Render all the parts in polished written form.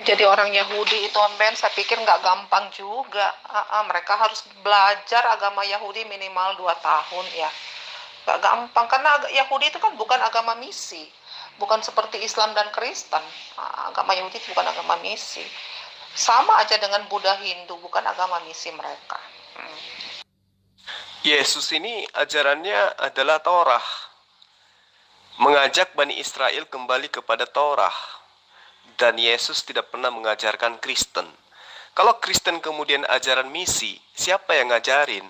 Jadi orang Yahudi itu Ben, saya pikir nggak gampang juga. Mereka harus belajar agama Yahudi minimal 2 tahun ya. Nggak gampang, karena Yahudi itu kan bukan agama misi. Bukan seperti Islam dan Kristen. Agama Yahudi itu bukan agama misi. Sama aja dengan Buddha, Hindu, bukan agama misi mereka. Yesus ini ajarannya adalah Torah. Mengajak Bani Israel kembali kepada Torah. Dan Yesus tidak pernah mengajarkan Kristen. Kalau Kristen kemudian ajaran misi, siapa yang ngajarin?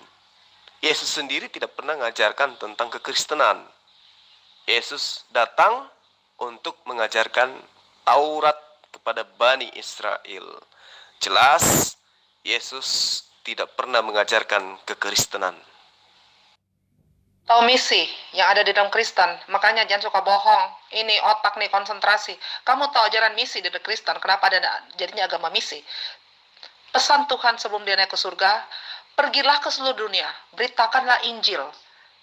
Yesus sendiri tidak pernah mengajarkan tentang kekristenan. Yesus datang untuk mengajarkan Taurat kepada Bani Israel. Jelas, Yesus tidak pernah mengajarkan kekristenan. Tahu misi yang ada di dalam Kristen, makanya jangan suka bohong. Ini otak nih, konsentrasi. Kamu tahu ajaran misi di Kristen, kenapa ada jadinya agama misi? Pesan Tuhan sebelum dia naik ke surga, pergilah ke seluruh dunia, beritakanlah Injil,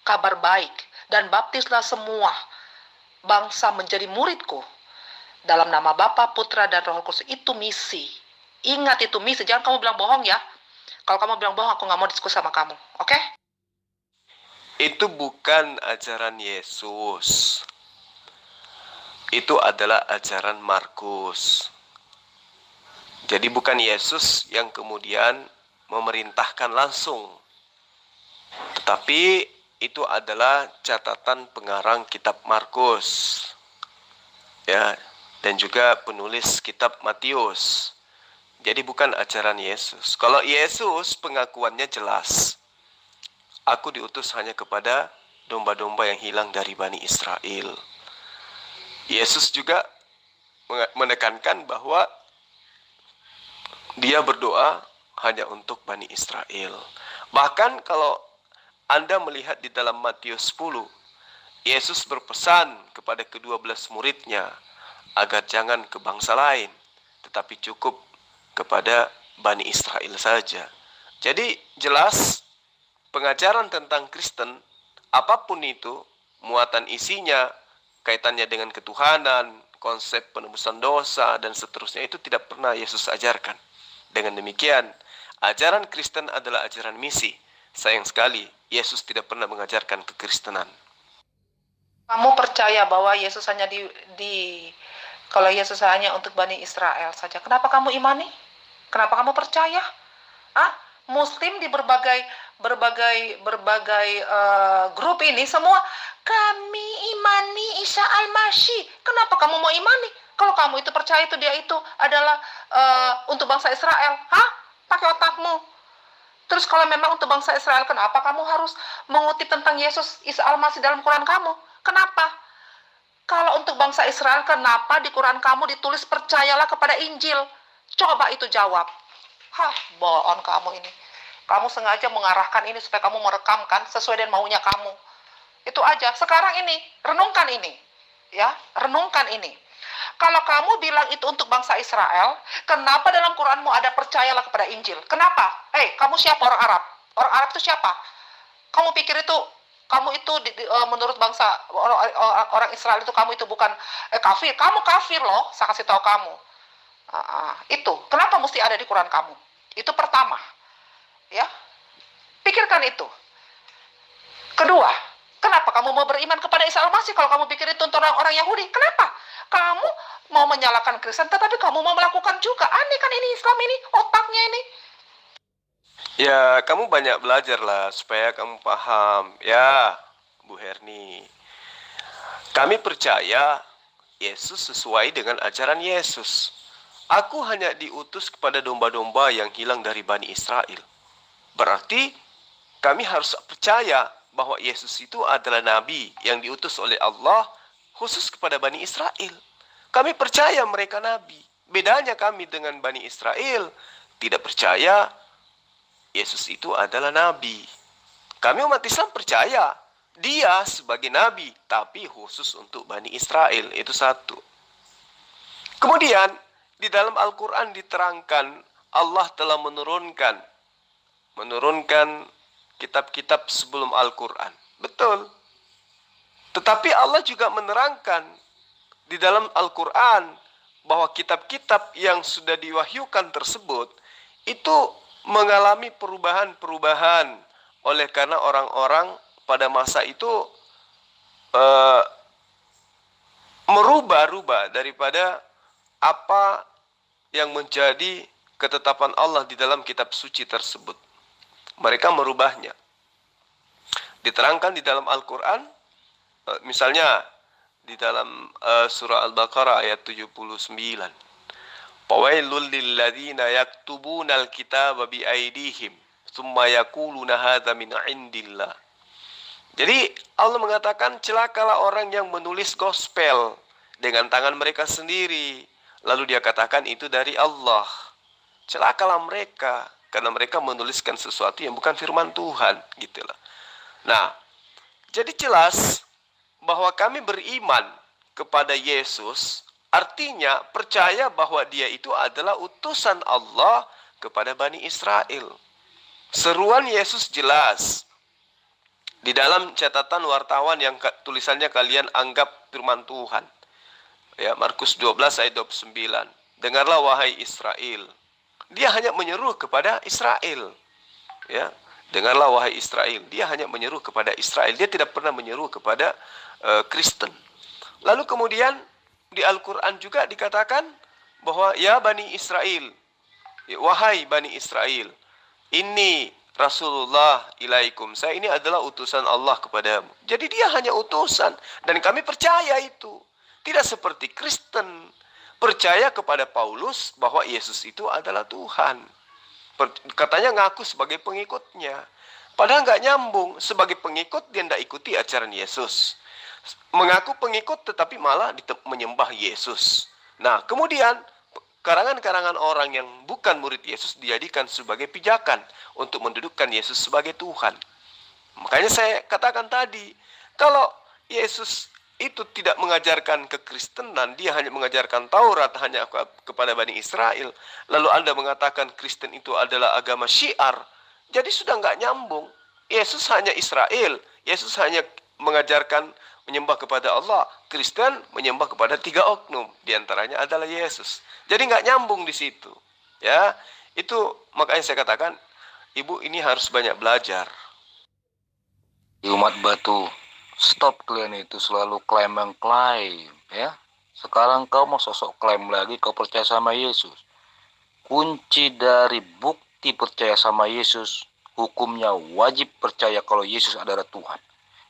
kabar baik, dan baptislah semua bangsa menjadi muridku. Dalam nama Bapa, Putra, dan Roh Kudus. Itu misi. Ingat itu misi, jangan kamu bilang bohong ya. Kalau kamu bilang bohong, aku nggak mau diskusi sama kamu, oke? Itu bukan ajaran Yesus. Itu adalah ajaran Markus. Jadi bukan Yesus yang kemudian memerintahkan langsung. Tetapi itu adalah catatan pengarang kitab Markus. Ya, dan juga penulis kitab Matius. Jadi bukan ajaran Yesus. Kalau Yesus pengakuannya jelas. Aku diutus hanya kepada domba-domba yang hilang dari Bani Israel. Yesus juga menekankan bahwa dia berdoa hanya untuk Bani Israel. Bahkan kalau Anda melihat di dalam Matius 10, Yesus berpesan kepada ke-12 muridnya agar jangan ke bangsa lain, tetapi cukup kepada Bani Israel saja. Jadi jelas, pengajaran tentang Kristen, apapun itu, muatan isinya, kaitannya dengan ketuhanan, konsep penebusan dosa, dan seterusnya, itu tidak pernah Yesus ajarkan. Dengan demikian, ajaran Kristen adalah ajaran misi. Sayang sekali, Yesus tidak pernah mengajarkan kekristenan. Kamu percaya bahwa Yesus hanya kalau Yesus hanya untuk Bani Israel saja, kenapa kamu imani? Kenapa kamu percaya? Muslim di berbagai grup ini semua, kami imani Isa Al-Masih. Kenapa kamu mau imani? Kalau kamu itu percaya itu dia itu adalah untuk bangsa Israel, pakai otakmu. Terus kalau memang untuk bangsa Israel, kenapa kamu harus mengutip tentang Yesus Isa Al-Masih dalam Quran kamu? Kenapa? Kalau untuk bangsa Israel, kenapa di Quran kamu ditulis percayalah kepada Injil? Coba itu jawab. Bohong kamu ini. Kamu sengaja mengarahkan ini supaya kamu merekamkan sesuai dengan maunya kamu. Itu aja. Sekarang ini, renungkan ini. Ya, renungkan ini. Kalau kamu bilang itu untuk bangsa Israel, kenapa dalam Quranmu ada percayalah kepada Injil? Kenapa? Kamu siapa orang Arab? Orang Arab itu siapa? Kamu pikir itu, kamu itu menurut bangsa orang Israel itu kamu itu bukan kafir. Kamu kafir loh, saya kasih tahu kamu. Itu, kenapa mesti ada di Quran kamu? Itu pertama. Ya, pikirkan itu. Kedua, kenapa kamu mau beriman kepada Isa Al-Masih kalau kamu pikir itu untuk orang Yahudi? Kenapa? Kamu mau menyalahkan Kristen, tetapi kamu mau melakukan juga. Aneh kan ini Islam ini, otaknya ini. Ya, kamu banyak belajar lah supaya kamu paham. Ya, Bu Herni. Kami percaya Yesus sesuai dengan ajaran Yesus. Aku hanya diutus kepada domba-domba yang hilang dari Bani Israel. Berarti kami harus percaya bahwa Yesus itu adalah Nabi yang diutus oleh Allah khusus kepada Bani Israel. Kami percaya mereka Nabi. Bedanya kami dengan Bani Israel, tidak percaya Yesus itu adalah Nabi. Kami umat Islam percaya dia sebagai Nabi, tapi khusus untuk Bani Israel. Itu satu. Kemudian, di dalam Al-Quran diterangkan Allah telah menurunkan kitab-kitab sebelum Al-Quran. Betul. Tetapi Allah juga menerangkan di dalam Al-Quran bahwa kitab-kitab yang sudah diwahyukan tersebut itu mengalami perubahan-perubahan oleh karena orang-orang pada masa itu eh, merubah-rubah daripada apa yang menjadi ketetapan Allah di dalam kitab suci tersebut. Mereka merubahnya. Diterangkan di dalam Al-Quran, misalnya di dalam surah Al-Baqarah ayat 79. Fawailul lilladzina yaktubunal kitaba biaidihim tsumma yaquluna hadza min indillah. Jadi Allah mengatakan celakalah orang yang menulis gospel dengan tangan mereka sendiri, lalu dia katakan itu dari Allah. Celakalah mereka karena mereka menuliskan sesuatu yang bukan firman Tuhan, gitulah. Nah, jadi jelas bahwa kami beriman kepada Yesus artinya percaya bahwa dia itu adalah utusan Allah kepada Bani Israel. Seruan Yesus jelas. Di dalam catatan wartawan yang tulisannya kalian anggap firman Tuhan. Ya, Markus 12 ayat 29. Dengarlah wahai Israel. Dia hanya menyeru kepada Israel. Ya, dengarlah wahai Israel. Dia hanya menyeru kepada Israel. Dia tidak pernah menyeru kepada Kristen. Lalu kemudian di Al-Quran juga dikatakan bahwa ya Bani Israel. Ya, wahai Bani Israel. Ini Rasulullah ilaikum. Saya ini adalah utusan Allah kepadamu. Jadi dia hanya utusan. Dan kami percaya itu. Tidak seperti Kristen. Percaya kepada Paulus bahwa Yesus itu adalah Tuhan. Katanya ngaku sebagai pengikutnya. Padahal nggak nyambung. Sebagai pengikut dia tidak ikuti ajaran Yesus. Mengaku pengikut tetapi malah menyembah Yesus. Nah kemudian karangan-karangan orang yang bukan murid Yesus dijadikan sebagai pijakan untuk mendudukkan Yesus sebagai Tuhan. Makanya saya katakan tadi, kalau Yesus itu tidak mengajarkan kekristenan, dia hanya mengajarkan Taurat hanya kepada Bani Israel. Lalu Anda mengatakan Kristen itu adalah agama Syiar. Jadi sudah nggak nyambung. Yesus hanya Israel. Yesus hanya mengajarkan menyembah kepada Allah. Kristen menyembah kepada 3 oknum. Di antaranya adalah Yesus. Jadi nggak nyambung di situ. Ya, itu makanya saya katakan, ibu ini harus banyak belajar. Umat batu, stop kalian itu selalu klaim mengklaim, ya. Sekarang kau mau sosok klaim lagi kau percaya sama Yesus. Kunci dari bukti percaya sama Yesus, hukumnya wajib percaya kalau Yesus adalah Tuhan.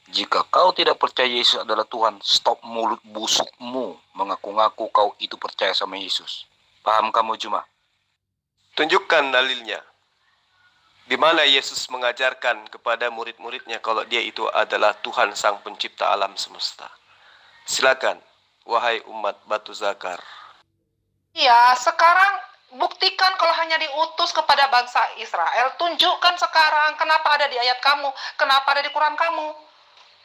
Jika kau tidak percaya Yesus adalah Tuhan, stop mulut busukmu mengaku-ngaku kau itu percaya sama Yesus. Paham kamu, Juma? Tunjukkan dalilnya. Di mana Yesus mengajarkan kepada murid-muridnya kalau dia itu adalah Tuhan Sang Pencipta alam semesta. Silakan, wahai umat batu zakar. Ya, sekarang buktikan kalau hanya diutus kepada bangsa Israel. Tunjukkan sekarang kenapa ada di ayat kamu, kenapa ada di Quran kamu.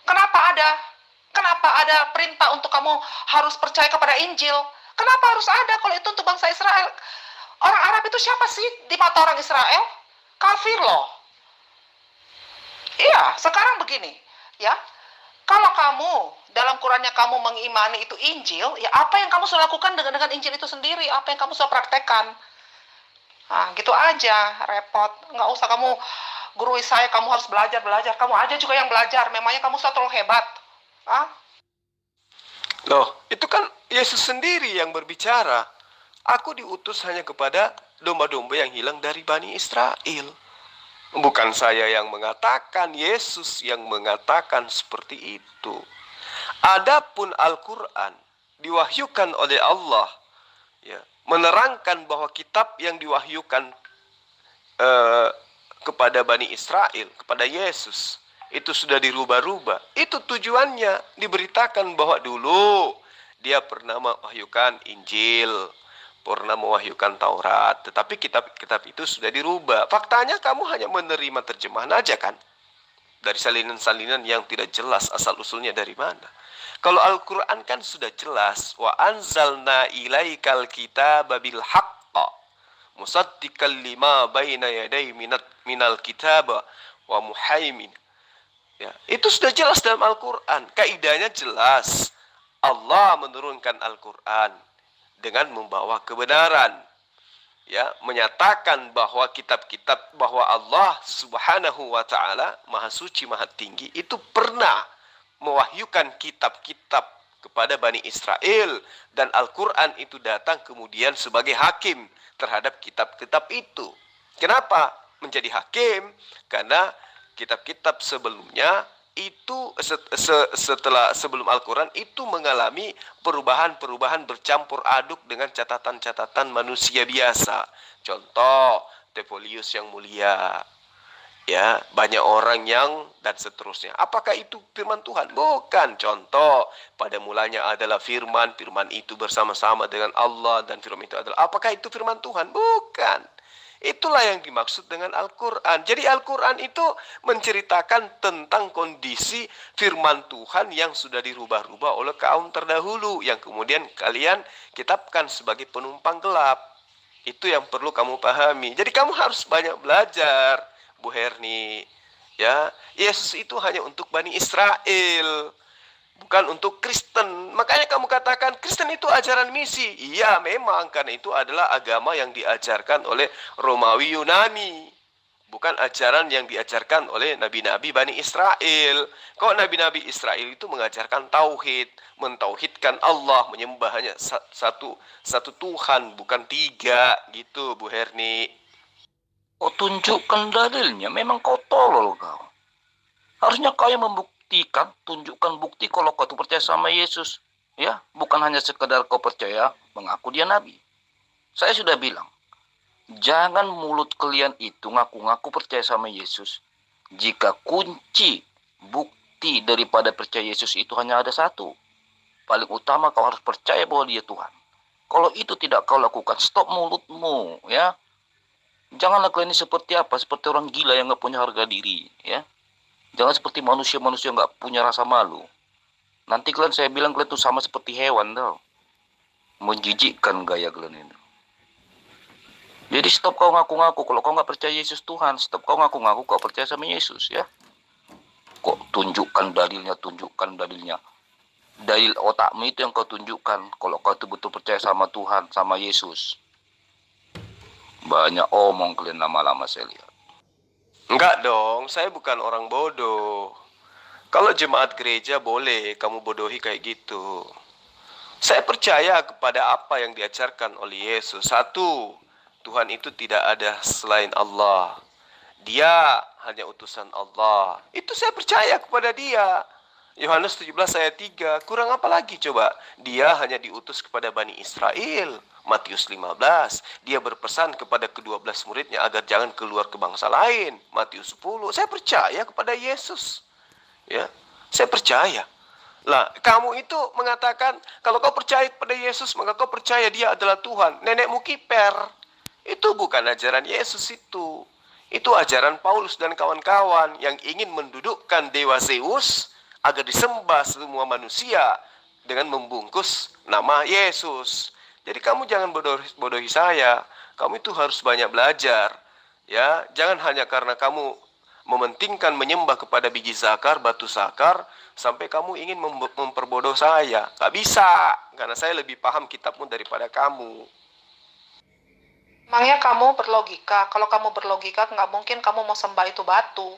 Kenapa ada perintah untuk kamu harus percaya kepada Injil? Kenapa harus ada kalau itu untuk bangsa Israel? Orang Arab itu siapa sih di mata orang Israel? Kafir loh. Iya, sekarang begini, ya. Kalau kamu dalam Qurannya kamu mengimani itu Injil, ya apa yang kamu sudah lakukan dengan Injil itu sendiri? Apa yang kamu sudah praktekkan? Nah, gitu aja, repot. Nggak usah kamu gurui saya, kamu harus belajar. Kamu aja juga yang belajar. Memangnya kamu sudah terlalu hebat. Ah? Loh, itu kan Yesus sendiri yang berbicara. Aku diutus hanya kepada domba-domba yang hilang dari Bani Israel. Bukan saya yang mengatakan, Yesus yang mengatakan seperti itu. Adapun Al-Quran diwahyukan oleh Allah, ya, menerangkan bahwa kitab yang diwahyukan kepada Bani Israel, kepada Yesus, itu sudah dirubah-rubah. Itu tujuannya, diberitakan bahwa dulu dia pernah mewahyukan Injil, pernah mewahyukan Taurat, tetapi kitab-kitab itu sudah dirubah. Faktanya kamu hanya menerima terjemahan aja kan, dari salinan-salinan yang tidak jelas asal-usulnya dari mana. Kalau Al-Quran kan sudah jelas, wa anzalna ilaikal kitaba bil haqqa musaddiqal lima baina yaday minal kitaba wa muhaimin. Ya, itu sudah jelas dalam Al-Quran. Kaidahnya jelas. Allah menurunkan Al-Quran dengan membawa kebenaran. Ya, menyatakan bahwa kitab-kitab, bahwa Allah Subhanahu wa taala Maha Suci, Maha Tinggi itu pernah mewahyukan kitab-kitab kepada Bani Israel, dan Al-Qur'an itu datang kemudian sebagai hakim terhadap kitab-kitab itu. Kenapa menjadi hakim? Karena kitab-kitab sebelumnya itu setelah sebelum Al-Quran itu mengalami perubahan-perubahan bercampur aduk dengan catatan-catatan manusia biasa. Contoh, Tepolius yang mulia, ya, banyak orang yang, dan seterusnya. Apakah itu firman Tuhan? Bukan. Contoh, pada mulanya adalah firman, firman itu bersama-sama dengan Allah, dan firman itu adalah, apakah itu firman Tuhan? Bukan. Itulah yang dimaksud dengan Al-Quran. Jadi Al-Quran itu menceritakan tentang kondisi firman Tuhan yang sudah dirubah-rubah oleh kaum terdahulu, yang kemudian kalian kitabkan sebagai penumpang gelap. Itu yang perlu kamu pahami. Jadi kamu harus banyak belajar, Bu Herni. Ya, Yesus itu hanya untuk Bani Israel, bukan untuk Kristen. Makanya kamu katakan Kristen itu ajaran misi. Iya, memang, karena itu adalah agama yang diajarkan oleh Romawi Yunani, bukan ajaran yang diajarkan oleh nabi-nabi Bani Israel. Kok nabi-nabi Israel itu mengajarkan tauhid, mentauhidkan Allah, menyembah hanya satu Tuhan, bukan tiga, gitu Bu Herni. Kau tunjukkan dalilnya, memang kau tolol kau. Harusnya kau yang membuktikan, tunjukkan bukti kalau kau itu percaya sama Yesus. Ya, bukan hanya sekedar kau percaya, mengaku dia nabi. Saya sudah bilang, jangan mulut kalian itu ngaku-ngaku percaya sama Yesus. Jika kunci, bukti daripada percaya Yesus itu hanya ada satu. Paling utama kau harus percaya bahwa dia Tuhan. Kalau itu tidak kau lakukan, stop mulutmu, ya. Janganlah kalian ini seperti apa? Seperti orang gila yang nggak punya harga diri, ya. Jangan seperti manusia-manusia nggak punya rasa malu. Nanti kalian, saya bilang kalian tuh sama seperti hewan tau. Menjijikkan gaya kalian itu. Jadi stop kau ngaku-ngaku. Kalau kau nggak percaya Yesus Tuhan, stop kau ngaku-ngaku kau percaya sama Yesus, ya. Kok tunjukkan dalilnya, tunjukkan dalilnya. Dalil otakmu itu yang kau tunjukkan. Kalau kau tuh betul percaya sama Tuhan, sama Yesus. Banyak omong kalian lama-lama saya lihat. Enggak dong, saya bukan orang bodoh. Kalau jemaat gereja boleh kamu bodohi kayak gitu. Saya percaya kepada apa yang diajarkan oleh Yesus. Satu, Tuhan itu tidak ada selain Allah. Dia hanya utusan Allah. Itu saya percaya kepada dia. Yohanes 17 ayat 3. Kurang apa lagi coba? Dia hanya diutus kepada Bani Israel. Matius 15. Dia berpesan kepada ke-12 muridnya agar jangan keluar ke bangsa lain. Matius 10. Saya percaya kepada Yesus. Ya, saya percaya. Lah, kamu itu mengatakan kalau kau percaya kepada Yesus, maka kau percaya dia adalah Tuhan. Nenekmu kiper. Itu bukan ajaran Yesus itu. Itu ajaran Paulus dan kawan-kawan yang ingin mendudukkan dewa Zeus agar disembah semua manusia dengan membungkus nama Yesus. Jadi kamu jangan bodohi saya. Kamu itu harus banyak belajar. Ya, jangan hanya karena kamu mementingkan menyembah kepada biji zakar, batu zakar, sampai kamu ingin memperbodoh saya. Gak bisa, karena saya lebih paham kitabmu daripada kamu. Emangnya kamu berlogika? Kalau kamu berlogika, nggak mungkin kamu mau sembah itu batu.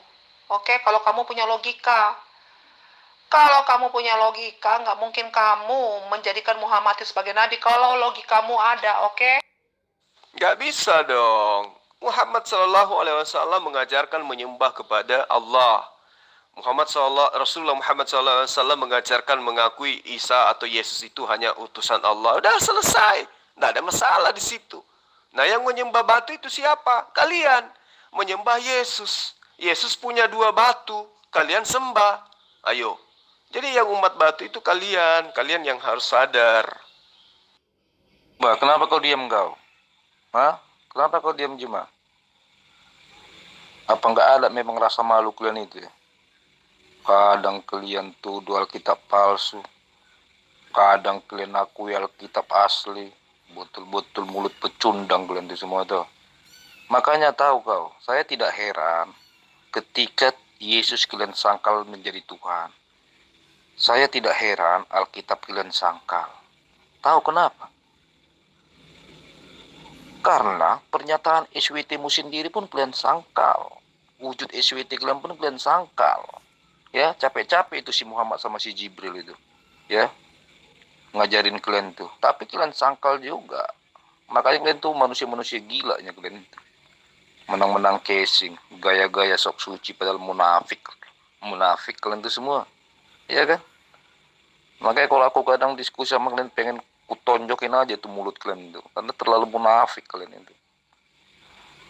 Oke, kalau kamu punya logika. Kalau kamu punya logika, nggak mungkin kamu menjadikan Muhammad sebagai nabi. Kalau logikamu ada, oke? Gak bisa dong. Muhammad SAW mengajarkan menyembah kepada Allah. Rasulullah Muhammad SAW mengajarkan mengakui Isa atau Yesus itu hanya utusan Allah. Udah selesai. Nggak ada masalah di situ. Nah, yang menyembah batu itu siapa? Kalian. Menyembah Yesus. Yesus punya 2 batu. Kalian sembah. Ayo. Jadi yang umat batu itu kalian. Kalian yang harus sadar. Bah, kenapa kau diam kau? Hah? Kenapa kau diam Juma? Apa nggak ada memang rasa malu kalian itu ya? Kadang kalian tuduh Alkitab palsu. Kadang kalian akui Alkitab asli. Betul-betul mulut pecundang kalian itu semua tuh. Makanya tahu kau, saya tidak heran ketika Yesus kalian sangkal menjadi Tuhan. Saya tidak heran Alkitab kalian sangkal. Tahu kenapa? Karena pernyataan SWT-mu sendiri pun kalian sangkal. Wujud SWT kalian pun kalian sangkal. Ya, capek-capek itu si Muhammad sama si Jibril itu. Ya, ngajarin kalian tuh. Tapi kalian sangkal juga. Makanya kalian tuh manusia-manusia gilanya kalian itu. Menang-menang casing, gaya-gaya sok suci padahal munafik. Munafik kalian tuh semua. Ya kan? Makanya kalau aku kadang diskusi sama kalian pengen kutonjokin aja tuh mulut kalian itu. Karena terlalu munafik kalian itu.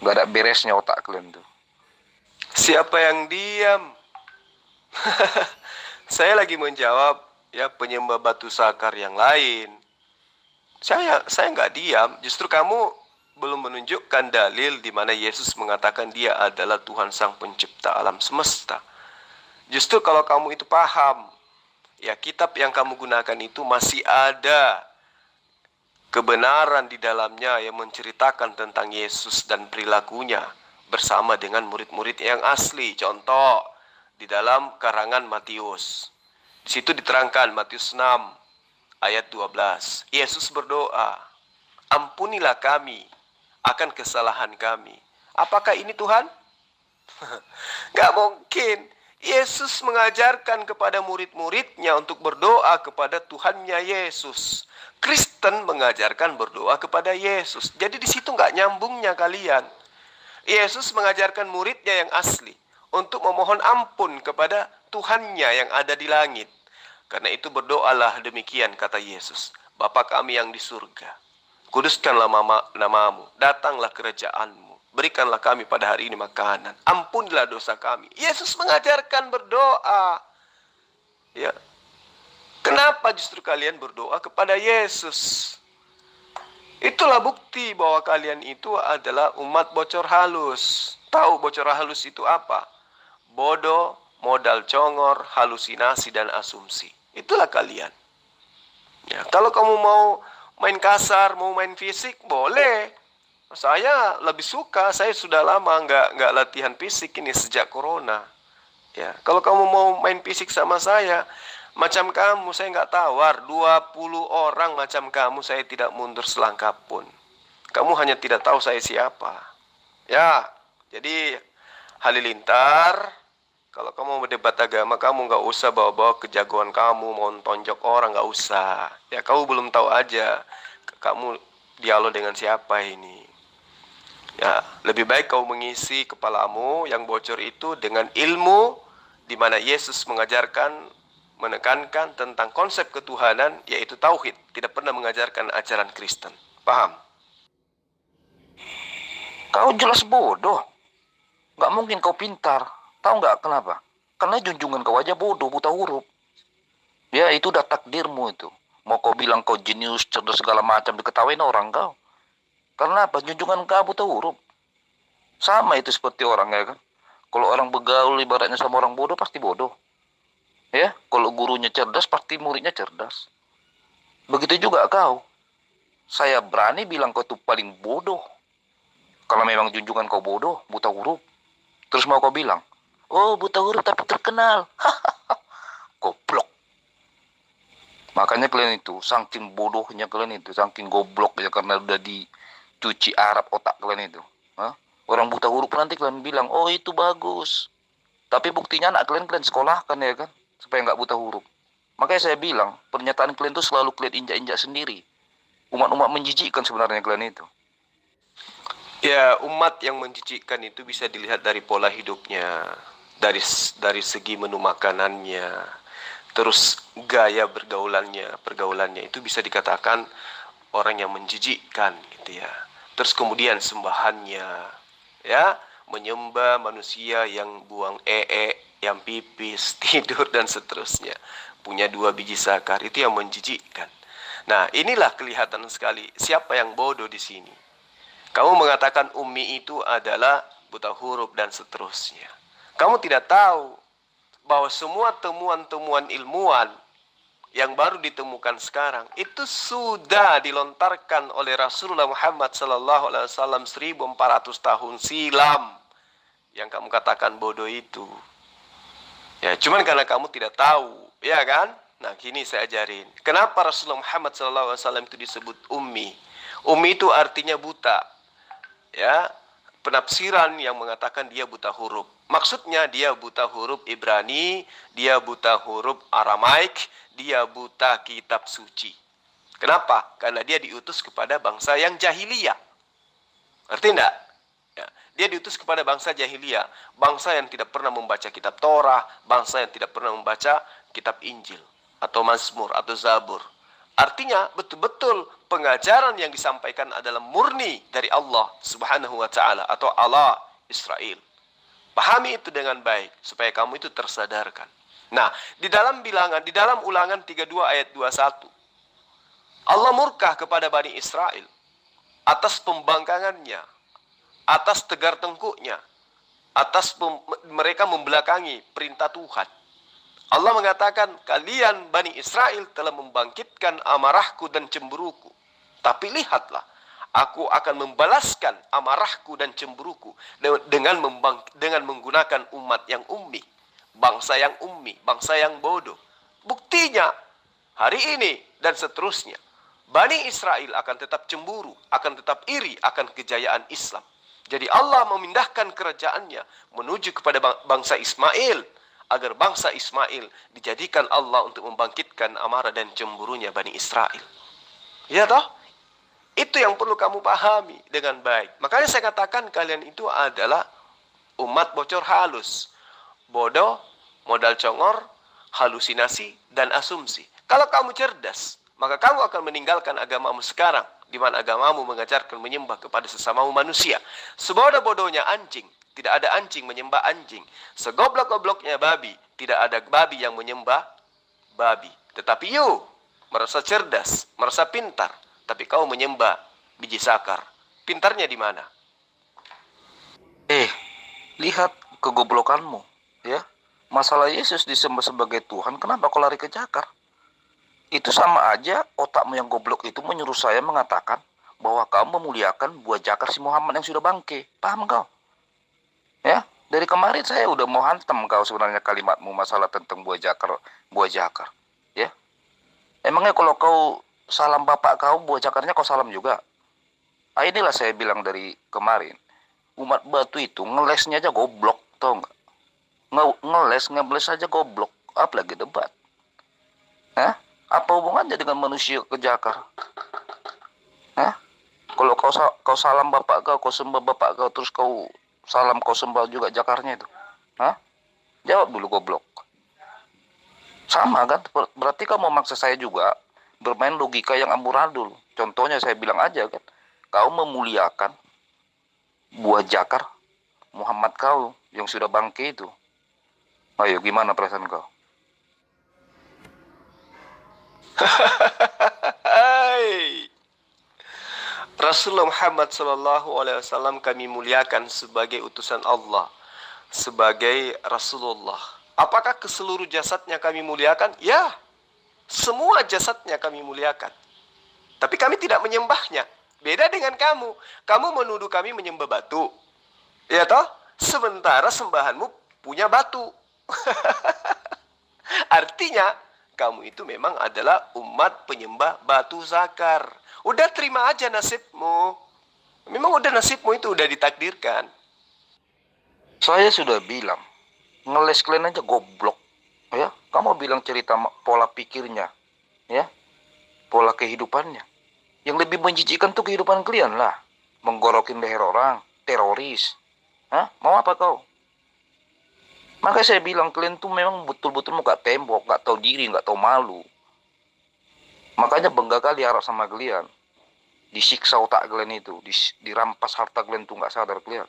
Gak ada beresnya otak kalian tuh. Siapa yang diam? Saya lagi menjawab ya penyembah batu sakar yang lain. Saya nggak diam. Justru kamu belum menunjukkan dalil di mana Yesus mengatakan dia adalah Tuhan Sang Pencipta alam semesta. Justru kalau kamu itu paham, ya kitab yang kamu gunakan itu masih ada kebenaran di dalamnya yang menceritakan tentang Yesus dan perilakunya bersama dengan murid-murid yang asli. Contoh, di dalam karangan Matius. Di situ diterangkan Matius 6 ayat 12. Yesus berdoa, "Ampunilah kami akan kesalahan kami." Apakah ini Tuhan? Gak mungkin. Yesus mengajarkan kepada murid-muridnya untuk berdoa kepada Tuhannya Yesus. Kristen mengajarkan berdoa kepada Yesus. Jadi di situ gak nyambungnya kalian. Yesus mengajarkan muridnya yang asli untuk memohon ampun kepada Tuhannya yang ada di langit. Karena itu berdoalah demikian kata Yesus. Bapa kami yang di surga, kuduskanlah namamu, datanglah kerajaanmu. Berikanlah kami pada hari ini makanan. Ampunilah dosa kami. Yesus mengajarkan berdoa. Ya. Kenapa justru kalian berdoa kepada Yesus? Itulah bukti bahwa kalian itu adalah umat bocor halus. Tahu bocor halus itu apa? Bodoh, modal congor, halusinasi dan asumsi. Itulah kalian. Ya, kalau kamu mau main kasar, mau main fisik, boleh. Saya lebih suka, saya sudah lama nggak latihan fisik ini sejak corona. Ya, kalau kamu mau main fisik sama saya, macam kamu saya nggak tawar. 20 orang macam kamu saya tidak mundur selangkah pun. Kamu hanya tidak tahu saya siapa. Ya, jadi Halilintar, kalau kamu mau berdebat agama, kamu nggak usah bawa-bawa kejagoan kamu, mau tonjok orang, nggak usah. Ya, kamu belum tahu aja, kamu dialog dengan siapa ini. Ya, lebih baik kau mengisi kepalamu yang bocor itu dengan ilmu di mana Yesus mengajarkan, menekankan tentang konsep ketuhanan, yaitu tauhid. Tidak pernah mengajarkan ajaran Kristen. Paham? Kau jelas bodoh. Gak mungkin kau pintar. Tahu nggak kenapa? Karena junjungan kau aja bodoh, buta huruf. Ya, itu udah takdirmu itu. Mau kau bilang kau jenius, cerdas segala macam, diketawain orang kau. Karena apa? Junjungan kau buta huruf. Sama itu seperti orang, ya kan? Kalau orang begaul ibaratnya sama orang bodoh, pasti bodoh. Ya, kalau gurunya cerdas, pasti muridnya cerdas. Begitu juga kau. Saya berani bilang kau tuh paling bodoh. Kalau memang junjungan kau bodoh, buta huruf. Terus mau kau bilang, oh buta huruf tapi terkenal. Goblok. Makanya kalian itu, saking bodohnya kalian itu, saking goblok ya, karena udah dicuci Arab otak kalian itu. Hah? Orang buta huruf nanti kalian bilang, oh itu bagus. Tapi buktinya anak kalian sekolahkan ya kan, supaya nggak buta huruf. Makanya saya bilang, pernyataan kalian itu selalu kalian injak-injak sendiri. Umat-umat menjijikkan sebenarnya kalian itu. Ya, umat yang menjijikkan itu bisa dilihat dari pola hidupnya, dari segi menu makanannya, terus gaya pergaulannya itu bisa dikatakan orang yang menjijikkan gitu ya. Terus kemudian sembahannya, ya, menyembah manusia yang buang yang pipis, tidur dan seterusnya. Punya 2 biji sakar, itu yang menjijikkan. Nah, inilah kelihatan sekali siapa yang bodoh di sini. Kamu mengatakan Umi itu adalah buta huruf dan seterusnya. Kamu tidak tahu bahwa semua temuan-temuan ilmuwan yang baru ditemukan sekarang itu sudah dilontarkan oleh Rasulullah Muhammad SAW 1400 tahun silam. Yang kamu katakan bodoh itu. Ya, cuman karena kamu tidak tahu, ya kan? Nah, gini saya ajarin. Kenapa Rasulullah Muhammad SAW itu disebut Ummi? Ummi itu artinya buta. ya, penafsiran yang mengatakan dia buta huruf. Maksudnya dia buta huruf Ibrani, dia buta huruf Aramaik, dia buta kitab suci. Kenapa? Karena dia diutus kepada bangsa yang jahiliyah. Ngerti enggak? Ya, dia diutus kepada bangsa jahiliyah, bangsa yang tidak pernah membaca kitab Torah, bangsa yang tidak pernah membaca kitab Injil atau Mazmur atau Zabur. Artinya betul-betul pengajaran yang disampaikan adalah murni dari Allah Subhanahu wa taala atau Allah Israel. Pahami itu dengan baik supaya kamu itu tersadarkan. Nah, di dalam Ulangan 32 ayat 21, Allah murka kepada Bani Israel atas pembangkangannya, atas tegar tengkuknya, atas mereka membelakangi perintah Tuhan. Allah mengatakan, kalian Bani Israel telah membangkitkan amarahku dan cemburuku. Tapi lihatlah, aku akan membalaskan amarahku dan cemburuku dengan menggunakan umat yang ummi, bangsa yang bodoh. Buktinya, hari ini dan seterusnya, Bani Israel akan tetap cemburu, akan tetap iri akan kejayaan Islam. Jadi Allah memindahkan kerajaannya menuju kepada bangsa Ismail, agar bangsa Ismail dijadikan Allah untuk membangkitkan amarah dan cemburunya Bani Israel. Ya toh? Itu yang perlu kamu pahami dengan baik. Makanya saya katakan kalian itu adalah umat bocor halus. Bodoh, modal congor, halusinasi, dan asumsi. Kalau kamu cerdas, maka kamu akan meninggalkan agamamu sekarang, di mana agamamu mengajarkan menyembah kepada sesamamu manusia. Sebodoh-bodohnya anjing, tidak ada anjing menyembah anjing. Segoblok-gobloknya babi, tidak ada babi yang menyembah babi. Tetapi you merasa cerdas, merasa pintar, tapi kau menyembah biji sakar. Pintarnya di mana? Lihat kegoblokanmu, ya. Masalah Yesus disembah sebagai Tuhan, kenapa kau lari ke cakar? Itu sama aja otakmu yang goblok itu menyuruh saya mengatakan bahwa kau memuliakan buah jakar si Muhammad yang sudah bangke. Paham kau? Ya, dari kemarin saya udah mau hantam kau sebenarnya kalimatmu masalah tentang buah jakar. Ya, emangnya kalau kau salam bapak kau, buah jakarnya kau salam juga? Inilah saya bilang dari kemarin. Umat batu itu ngelesnya aja goblok, tau nggak? Ngeles aja goblok, apalagi debat. Hah? Apa hubungannya dengan manusia ke jakar? Hah? Kalau kau salam bapak kau sembah bapak kau, terus kau sembah juga jakarnya itu. Hah? Jawab dulu goblok. Sama kan? Berarti kau mau maksa saya juga bermain logika yang amburadul. Contohnya saya bilang aja kan, kau memuliakan buah jakar Muhammad kau yang sudah bangke itu. Ayo, gimana perasaan kau? Hai, Rasulullah Muhammad SAW kami muliakan sebagai utusan Allah, sebagai Rasulullah. Apakah keseluruh jasadnya kami muliakan? Ya, semua jasadnya kami muliakan. Tapi kami tidak menyembahnya. Beda dengan kamu. Kamu menuduh kami menyembah batu. Ya toh? Sementara sembahanmu punya batu. Artinya, kamu itu memang adalah umat penyembah batu zakar. Udah terima aja nasibmu. Memang udah nasibmu itu udah ditakdirkan. Saya sudah bilang, ngeles kalian aja goblok. Ya, kamu bilang cerita pola pikirnya, ya, pola kehidupannya. Yang lebih menjijikkan tuh kehidupan kalian lah. Menggorokin leher orang, teroris. Hah? Mau apa kau? Makanya saya bilang kalian tuh memang betul-betul gak tembok, gak tahu diri, gak tahu malu. Makanya bangga kali Arab sama kalian. Disiksa otak kalian itu, dirampas harta kalian tuh gak sadar kalian.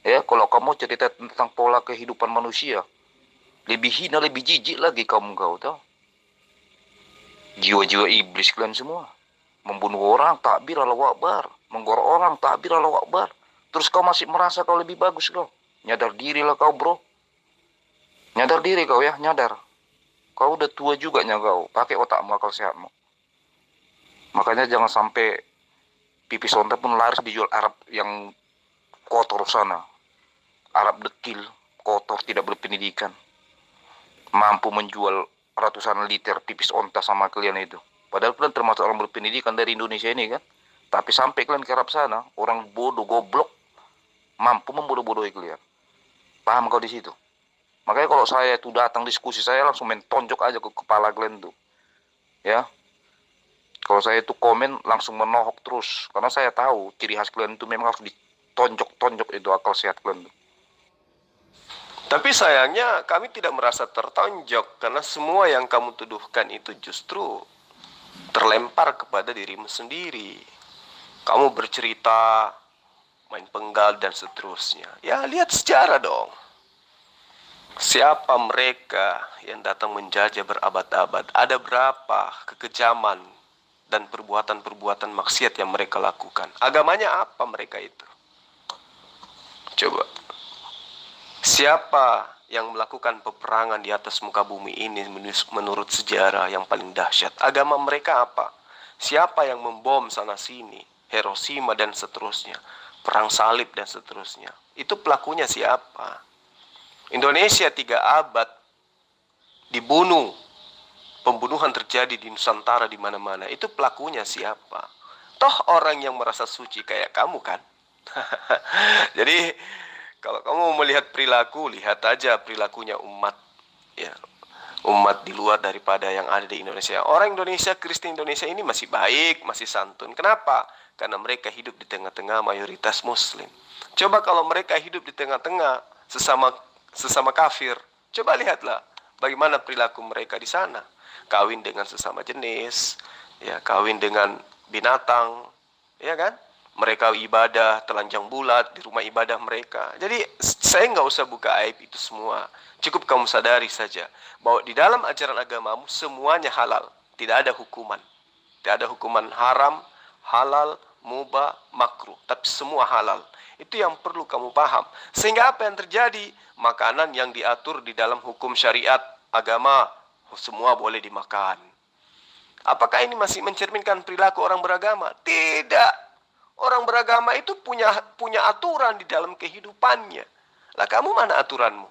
Ya, kalau kamu cerita tentang pola kehidupan manusia, lebih hina, lebih jijik lagi kamu kau tahu. Jiwa-jiwa iblis kalian semua. Membunuh orang, takbir Allahu Akbar. Menggorok orang, takbir Allahu Akbar. Terus kau masih merasa kau lebih bagus kau. Nyadar dirilah kau bro. Nyadar diri kau ya, nyadar. Kau udah tua juga kau. Pakai otakmu, akal sehatmu. Makanya jangan sampai pipis onta pun laris dijual Arab yang kotor sana. Arab dekil, kotor, tidak berpendidikan. Mampu menjual ratusan liter pipis onta sama kalian itu. Padahal kalian termasuk orang berpendidikan dari Indonesia ini kan. Tapi sampai kalian ke Arab sana, orang bodoh goblok mampu membodoh-bodohi kalian. Paham kau di situ? Makanya kalau saya itu datang diskusi, saya langsung main tonjok aja ke kepala kalian tuh. Ya. Kalau saya itu komen langsung menohok terus. Karena saya tahu ciri khas kalian itu memang harus ditonjok-tonjok itu akal sehat kalian tuh. Tapi sayangnya kami tidak merasa tertonjok karena semua yang kamu tuduhkan itu justru terlempar kepada dirimu sendiri. Kamu bercerita, main penggal dan seterusnya. Ya lihat sejarah dong. Siapa mereka yang datang menjajah berabad-abad? Ada berapa kekejaman dan perbuatan-perbuatan maksiat yang mereka lakukan? Agamanya apa mereka itu? Coba. Siapa yang melakukan peperangan di atas muka bumi ini menurut sejarah yang paling dahsyat? Agama mereka apa? Siapa yang membom sana sini? Hiroshima dan seterusnya. Perang salib dan seterusnya. Itu pelakunya siapa? Indonesia 3 abad dibunuh. Pembunuhan terjadi di Nusantara di mana-mana. Itu pelakunya siapa? Toh orang yang merasa suci kayak kamu kan? Jadi kalau kamu melihat perilaku, lihat aja perilakunya umat, ya, umat di luar daripada yang ada di Indonesia. Orang Indonesia, Kristen Indonesia ini masih baik, masih santun. Kenapa? Karena mereka hidup di tengah-tengah mayoritas Muslim. Coba kalau mereka hidup di tengah-tengah sesama kafir, coba lihatlah bagaimana perilaku mereka di sana. Kawin dengan sesama jenis, ya, kawin dengan binatang, ya kan? Mereka ibadah telanjang bulat di rumah ibadah mereka. Jadi saya nggak usah buka aib itu semua. Cukup kamu sadari saja bahwa di dalam ajaran agamamu semuanya halal. Tidak ada hukuman. Tidak ada hukuman haram, halal, mubah, makruh. Tapi semua halal. Itu yang perlu kamu paham. Sehingga apa yang terjadi? Makanan yang diatur di dalam hukum syariat agama semua boleh dimakan. Apakah ini masih mencerminkan perilaku orang beragama? Tidak. Orang beragama itu punya aturan di dalam kehidupannya. Lah kamu mana aturanmu?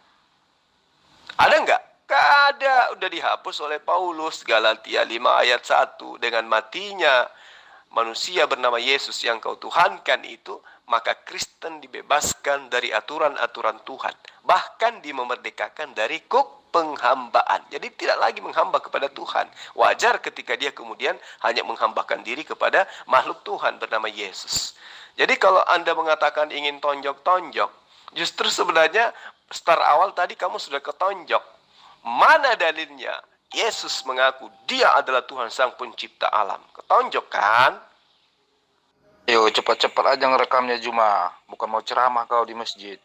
Ada nggak? Nggak ada. Udah dihapus oleh Paulus. Galatia 5 ayat 1. Dengan matinya manusia bernama Yesus yang kau tuhankan itu, maka Kristen dibebaskan dari aturan-aturan Tuhan. Bahkan dimerdekakan dari penghambaan. Jadi tidak lagi menghamba kepada Tuhan. Wajar ketika dia kemudian hanya menghambakan diri kepada makhluk Tuhan bernama Yesus. Jadi kalau Anda mengatakan ingin tonjok-tonjok, justru sebenarnya start awal tadi kamu sudah ketonjok. Mana dalilnya? Yesus mengaku dia adalah Tuhan sang pencipta alam. Ketonjok kan? Yo, cepat-cepat aja ngerekamnya Juma. Bukan mau ceramah kau di masjid.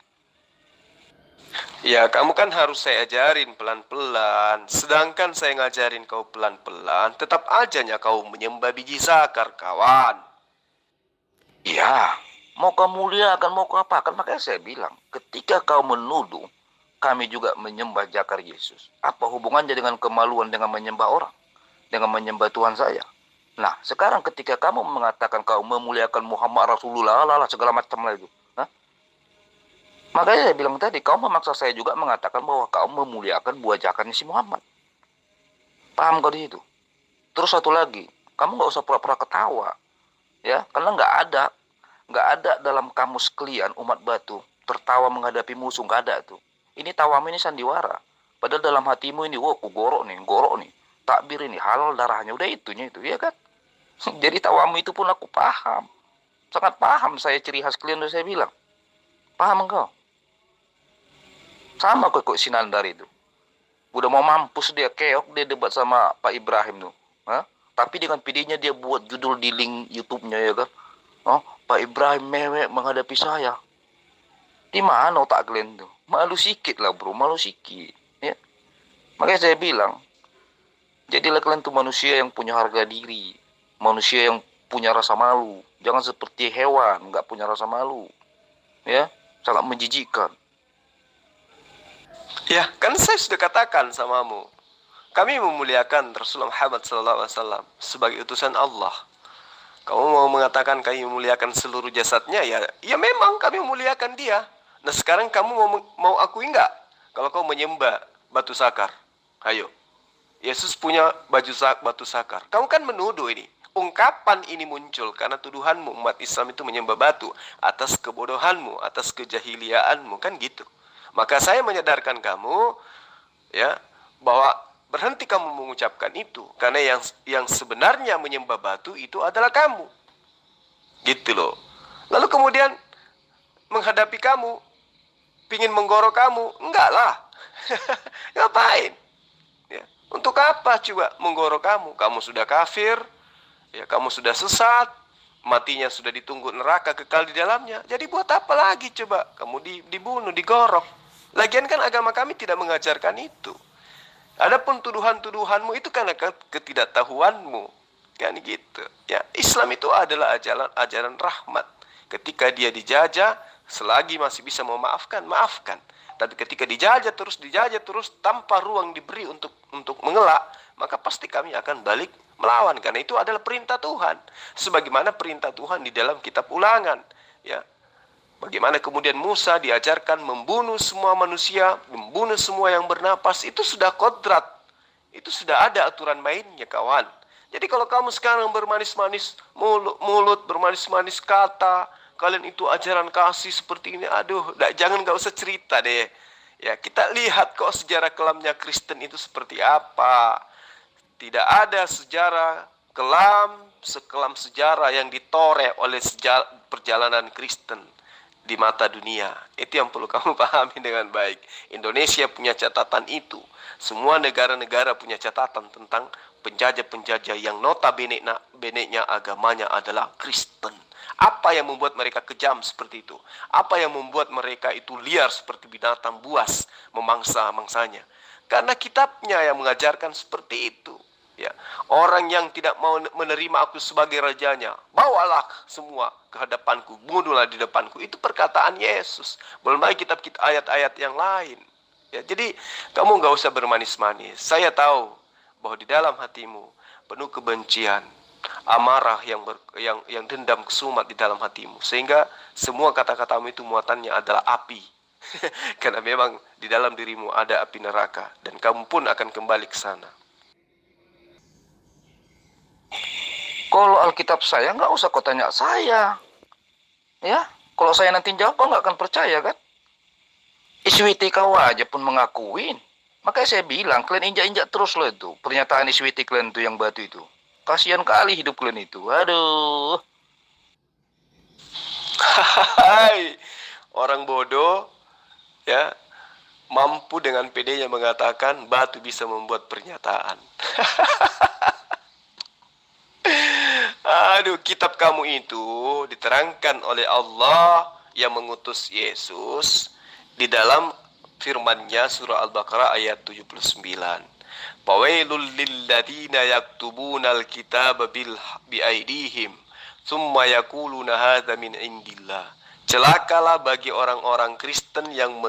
Ya, kamu kan harus saya ajarin pelan-pelan. Sedangkan saya ngajarin kau pelan-pelan, tetap ajanya kau menyembah biji zakar, kawan. Iya, mau kau muliakan, mau kau apakan. Makanya saya bilang, ketika kau menuduh, kami juga menyembah zakar Yesus. Apa hubungannya dengan kemaluan dengan menyembah orang? Dengan menyembah Tuhan saya? Nah, sekarang ketika kamu mengatakan kau memuliakan Muhammad Rasulullah, segala macam lah itu. Makanya saya bilang tadi, kau memaksa saya juga mengatakan bahwa kau memuliakan buah zakarnya si Muhammad. Paham kau di situ? Terus satu lagi, kamu nggak usah pura-pura ketawa, ya, karena nggak ada dalam kamus kalian umat batu tertawa menghadapi musuh, nggak ada tuh. Ini tawamu ini sandiwara. Padahal dalam hatimu ini, wah, gorok nih, takbir ini halal darahnya, udah itunya itu, ya kan? Jadi tawamu itu pun aku paham, sangat paham saya ciri khas kalian udah saya bilang. Paham engkau? Sama kok Sinandar itu. Udah mau mampus dia, keok dia debat sama Pak Ibrahim tuh. Tapi dengan videonya dia buat judul di link YouTube-nya, ya kan. Pak Ibrahim mewek menghadapi saya. Di mana otak kalian tuh? Malu sikit lah bro, malu sikit. Ya. Makanya saya bilang, jadilah kalian tuh manusia yang punya harga diri. Manusia yang punya rasa malu. Jangan seperti hewan, nggak punya rasa malu. Ya, sangat menjijikkan. Ya, kan saya sudah katakan samamu. Kami memuliakan Rasulullah Muhammad SAW sebagai utusan Allah. Kamu mau mengatakan kami memuliakan seluruh jasadnya, ya memang kami memuliakan dia. Nah sekarang kamu mau akui nggak kalau kau menyembah batu sakar? Ayo, Yesus punya batu sakar. Kamu kan menuduh ini. Ungkapan ini muncul karena tuduhanmu umat Islam itu menyembah batu atas kebodohanmu, atas kejahiliaanmu, kan gitu. Maka saya menyadarkan kamu, ya, bahwa berhenti kamu mengucapkan itu, karena yang sebenarnya menyembah batu itu adalah kamu. Gitu loh. Lalu kemudian menghadapi kamu, pingin menggorok kamu, enggak lah. Ngapain? Ya, untuk apa coba menggorok kamu? Kamu sudah kafir, ya, kamu sudah sesat, matinya sudah ditunggu neraka kekal di dalamnya. Jadi buat apa lagi coba kamu dibunuh, digorok? Lagian kan agama kami tidak mengajarkan itu. Adapun tuduhan-tuduhanmu itu karena ketidaktahuanmu, kan gitu. Ya, Islam itu adalah ajaran rahmat. Ketika dia dijajah, selagi masih bisa memaafkan, maafkan. Tapi ketika dijajah terus tanpa ruang diberi untuk mengelak, maka pasti kami akan balik melawan, karena itu adalah perintah Tuhan. Sebagaimana perintah Tuhan di dalam kitab Ulangan, ya. Bagaimana kemudian Musa diajarkan membunuh semua manusia, membunuh semua yang bernapas, itu sudah kodrat. Itu sudah ada aturan mainnya, kawan. Jadi kalau kamu sekarang bermanis-manis mulut, bermanis-manis kata, kalian itu ajaran kasih seperti ini, aduh, gak usah cerita deh. Ya, kita lihat kok sejarah kelamnya Kristen itu seperti apa. Tidak ada sejarah sekelam sejarah yang ditoreh oleh perjalanan Kristen di mata dunia. Itu yang perlu kamu pahami dengan baik. Indonesia punya catatan itu. Semua negara-negara punya catatan tentang penjajah-penjajah yang notabene-nya agamanya adalah Kristen. Apa yang membuat mereka kejam seperti itu? Apa yang membuat mereka itu liar seperti binatang buas memangsa-mangsanya? Karena kitabnya yang mengajarkan seperti itu. Ya, orang yang tidak mau menerima aku sebagai rajanya, bawalah semua ke hadapanku, bunuhlah di depanku. Itu perkataan Yesus. Belum lagi kitab ayat-ayat yang lain. Ya, jadi kamu nggak usah bermanis-manis. Saya tahu bahwa di dalam hatimu penuh kebencian, amarah yang dendam kesumat di dalam hatimu, sehingga semua kata-katamu itu muatannya adalah api. Karena memang di dalam dirimu ada api neraka, dan kamu pun akan kembali ke sana. Kalau Alkitab saya, nggak usah kau tanya saya. Ya, kalau saya nanti jawab, kau nggak akan percaya kan? Iswiti kau aja pun mengakuin. Makanya saya bilang, kalian injak-injak terus loh itu. Pernyataan Iswiti kalian itu yang batu itu. Kasihan kali hidup kalian itu. Aduh. Hai, orang bodoh, ya, mampu dengan pedenya mengatakan batu bisa membuat pernyataan. Aduh, kitab kamu itu diterangkan oleh Allah yang mengutus Yesus di dalam firman-Nya surah Al-Baqarah ayat 79. Fawailul lilladzina yaktubunal kitaba biaidihim thumma yaquluna hadza min indillah. Celakalah bagi orang-orang Kristen yang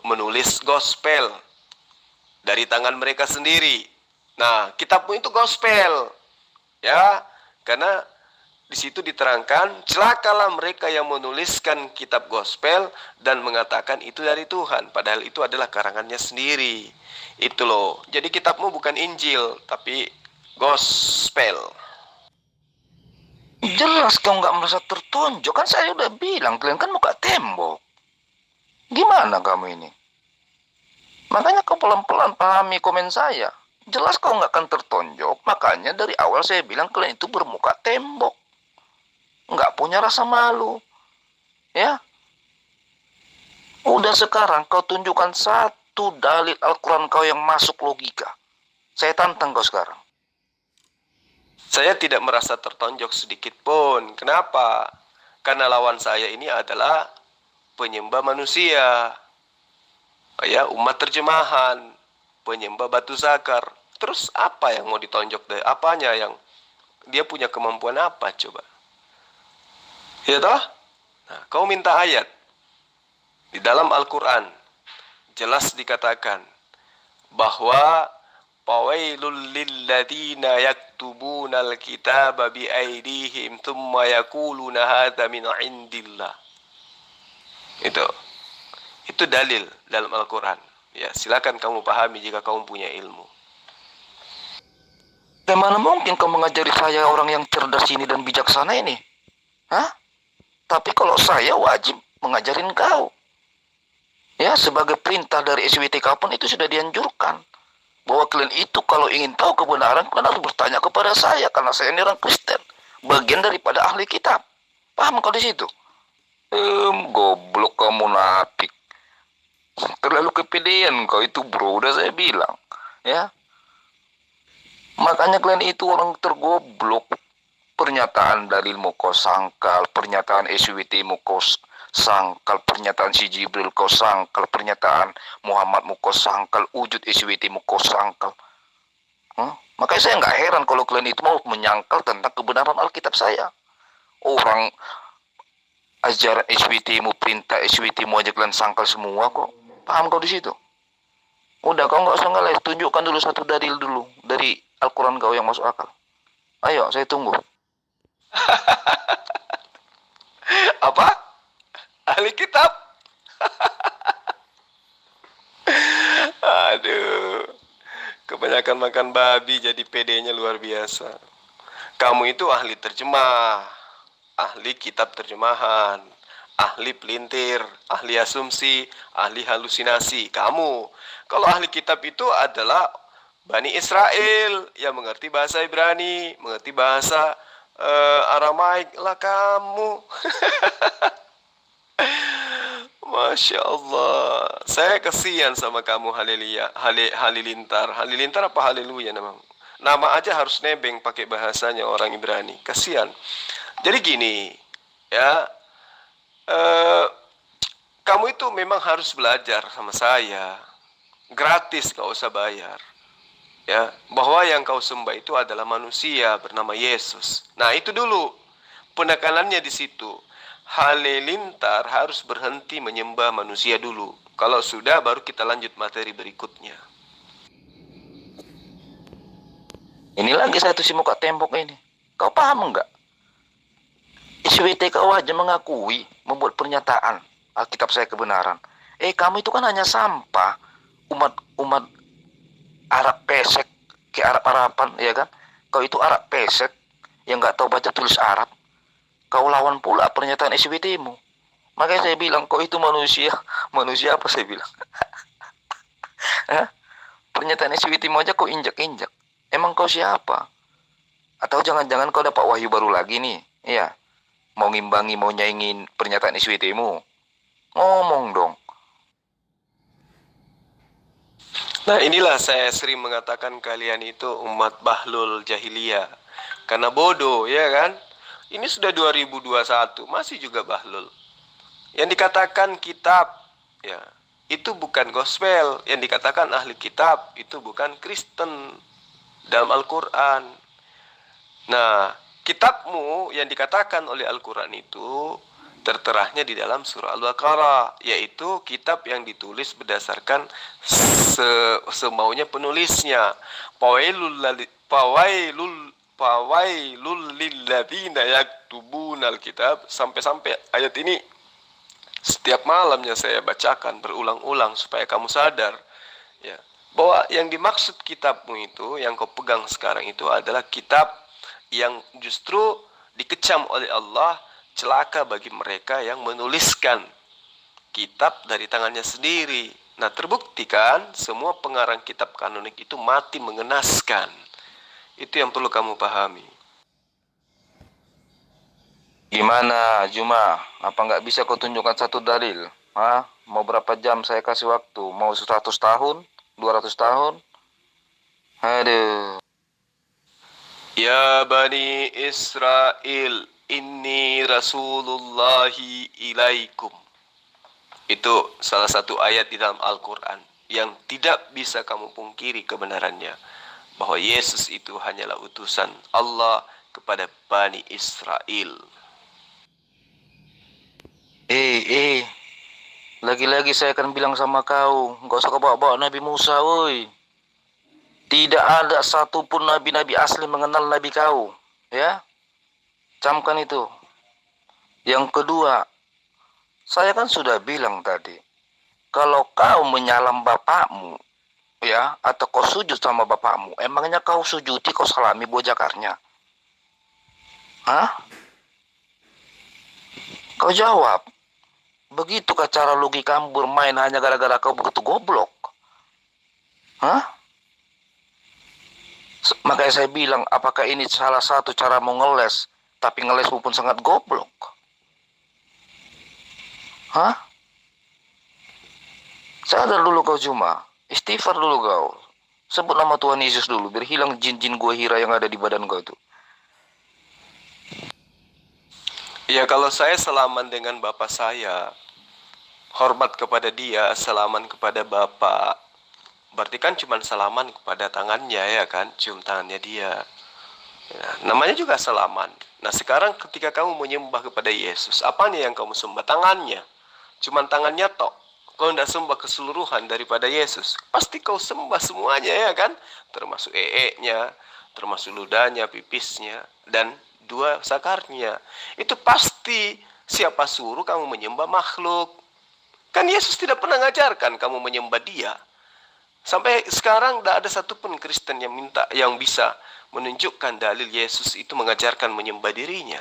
menulis gospel dari tangan mereka sendiri. Nah, kitabmu itu gospel. Ya, karena di situ diterangkan, celakalah mereka yang menuliskan kitab gospel dan mengatakan itu dari Tuhan, padahal itu adalah karangannya sendiri. Itu loh. Jadi kitabmu bukan Injil, tapi gospel. Jelas kau nggak merasa tertonjok. Kan saya udah bilang, kalian kan muka tembok. Gimana kamu ini? Makanya kau pelan-pelan pahami komen saya. Jelas kau nggak akan tertonjok. Makanya dari awal saya bilang kalian itu bermuka tembok. Nggak punya rasa malu. Ya. Udah sekarang kau tunjukkan satu dalil Al-Quran kau yang masuk logika. Saya tantang kau sekarang. Saya tidak merasa tertonjok sedikit pun. Kenapa? Karena lawan saya ini adalah penyembah manusia. Ya, umat terjemahan. Penyembah batu zakar. Terus apa yang mau ditonjok deh? Apanya yang dia punya kemampuan apa coba? Ya toh? Nah, kau minta ayat. Di dalam Al-Quran jelas dikatakan bahwa fawailul lilladzina yaktubunal kitaba biaidihim thumma yaquluna hadza min indillah. Itu dalil dalam Al-Quran. Ya, silakan kamu pahami jika kamu punya ilmu. Bagaimana mungkin kau mengajari saya orang yang cerdas ini dan bijaksana ini? Hah? Tapi kalau saya wajib mengajarin kau. Ya, sebagai perintah dari SWTK pun itu sudah dianjurkan. Bahwa kalian itu kalau ingin tahu kebenaran, kalian harus bertanya kepada saya. Karena saya ini orang Kristen. Bagian daripada ahli kitab. Paham kau di situ? Goblok kamu munafik. Terlalu kepedean kau itu bro, udah saya bilang. Ya. Makanya kalian itu orang tergoblok. Pernyataan dalilmu kau sangkal, pernyataan SWT-mu kau sangkal, pernyataan si Jibril kau sangkal, pernyataan Muhammadmu kau sangkal, wujud SWT-mu kau sangkal. Makanya saya nggak heran kalau kalian itu mau menyangkal tentang kebenaran Alkitab saya. Orang ajaran SWT-mu, perintah SWT-mu aja kalian sangkal semua kok. Paham kau di situ? Udah, kau nggak usah ngeles, tunjukkan dulu satu dalil dulu dari Al-Quran kau yang masuk akal. Ayo, saya tunggu. Apa? Ahli kitab? Aduh, kebanyakan makan babi jadi PD-nya luar biasa. Kamu itu ahli terjemah, ahli kitab terjemahan, ahli pelintir, ahli asumsi, ahli halusinasi. Kamu, kalau ahli kitab itu adalah Bani Israel yang mengerti bahasa Ibrani, mengerti bahasa Aramaik lah kamu. Masya Allah, saya kasihan sama kamu Halilintar. Halilintar apa Haleluya namamu? Nama aja harus nebeng pakai bahasanya orang Ibrani. Kasihan. Jadi gini, ya, kamu itu memang harus belajar sama saya. Gratis, gak usah bayar. Ya, bahwa yang kau sembah itu adalah manusia bernama Yesus. Nah, itu dulu penekanannya di situ. Halilintar harus berhenti menyembah manusia dulu. Kalau sudah, baru kita lanjut materi berikutnya. Ini lagi satu si muka tembok ini. Kau paham enggak? SWT kau aja mengakui, membuat pernyataan Alkitab saya kebenaran. Kamu itu kan hanya sampah. Umat Arab pesek, ke Arab-Araban, ya kan? Kau itu Arab pesek yang nggak tahu baca tulis Arab. Kau lawan pula pernyataan SWT-mu. Makanya saya bilang, kau itu manusia. Manusia apa saya bilang? Pernyataan SWT-mu aja kau injak-injak. Emang kau siapa? Atau jangan-jangan kau dapat wahyu baru lagi nih? Iya. Mau ngimbangi, mau nyaingin pernyataan SWT-mu? Ngomong dong. Nah, inilah saya sering mengatakan kalian itu umat bahlul jahiliyah. Karena bodoh, ya kan? Ini sudah 2021, masih juga bahlul. Yang dikatakan kitab, ya, itu bukan gospel. Yang dikatakan ahli kitab, itu bukan Kristen dalam Al-Quran. Nah, kitabmu yang dikatakan oleh Al-Quran itu terterahnya di dalam surah Al-Baqarah, yaitu kitab yang ditulis berdasarkan semaunya penulisnya. Fawailul lilladzina yaktubuna alkitab. Sampai ayat ini setiap malamnya saya bacakan berulang-ulang supaya kamu sadar, ya, bahwa yang dimaksud kitabmu itu, yang kau pegang sekarang itu adalah kitab yang justru dikecam oleh Allah. Celaka bagi mereka yang menuliskan kitab dari tangannya sendiri. Nah, terbukti kan semua pengarang kitab kanonik itu mati mengenaskan. Itu yang perlu kamu pahami. Gimana, Juma? Apa nggak bisa kau tunjukkan satu dalil? Mau berapa jam saya kasih waktu? Mau 100 tahun? 200 tahun? Aduh. Ya Bani Israel, inni rasulullahi ilaikum. Itu salah satu ayat di dalam Al-Quran yang tidak bisa kamu pungkiri kebenarannya. Bahwa Yesus itu hanyalah utusan Allah kepada Bani Israel. Lagi-lagi saya akan bilang sama kau, nggak usah kau bawa-bawa Nabi Musa, woi. Tidak ada satupun nabi-nabi asli mengenal nabi kau, ya. Camkan itu. Yang kedua, saya kan sudah bilang tadi, kalau kau menyalam bapakmu, ya, atau kau sujud sama bapakmu, emangnya kau sujudi, kau salami buah jakarnya? Hah? Kau jawab. Begitukah cara logikamu bermain hanya gara-gara kau begitu goblok? Hah? Makanya saya bilang, apakah ini salah satu cara mau ngeles, tapi ngelesmu pun sangat goblok? Hah? Sadar dulu kau Juma. Istighfar dulu kau. Sebut nama Tuhan Yesus dulu, biar hilang jin-jin gua hira yang ada di badan kau itu. Ya kalau saya salaman dengan bapak saya, hormat kepada dia, salaman kepada bapak, berarti kan cuma salaman kepada tangannya ya kan, cium tangannya dia. Ya, namanya juga salaman. Nah sekarang ketika kamu menyembah kepada Yesus, apanya yang kamu sembah? Tangannya. Cuman tangannya tok. Kau tidak sembah keseluruhan daripada Yesus. Pasti kau sembah semuanya ya kan. Termasuk nya, termasuk ludahnya, pipisnya, dan dua sakarnya. Itu pasti. Siapa suruh kamu menyembah makhluk? Kan Yesus tidak pernah ngajarkan kamu menyembah dia. Sampai sekarang tidak ada satupun Kristen yang bisa menunjukkan dalil Yesus itu mengajarkan menyembah dirinya.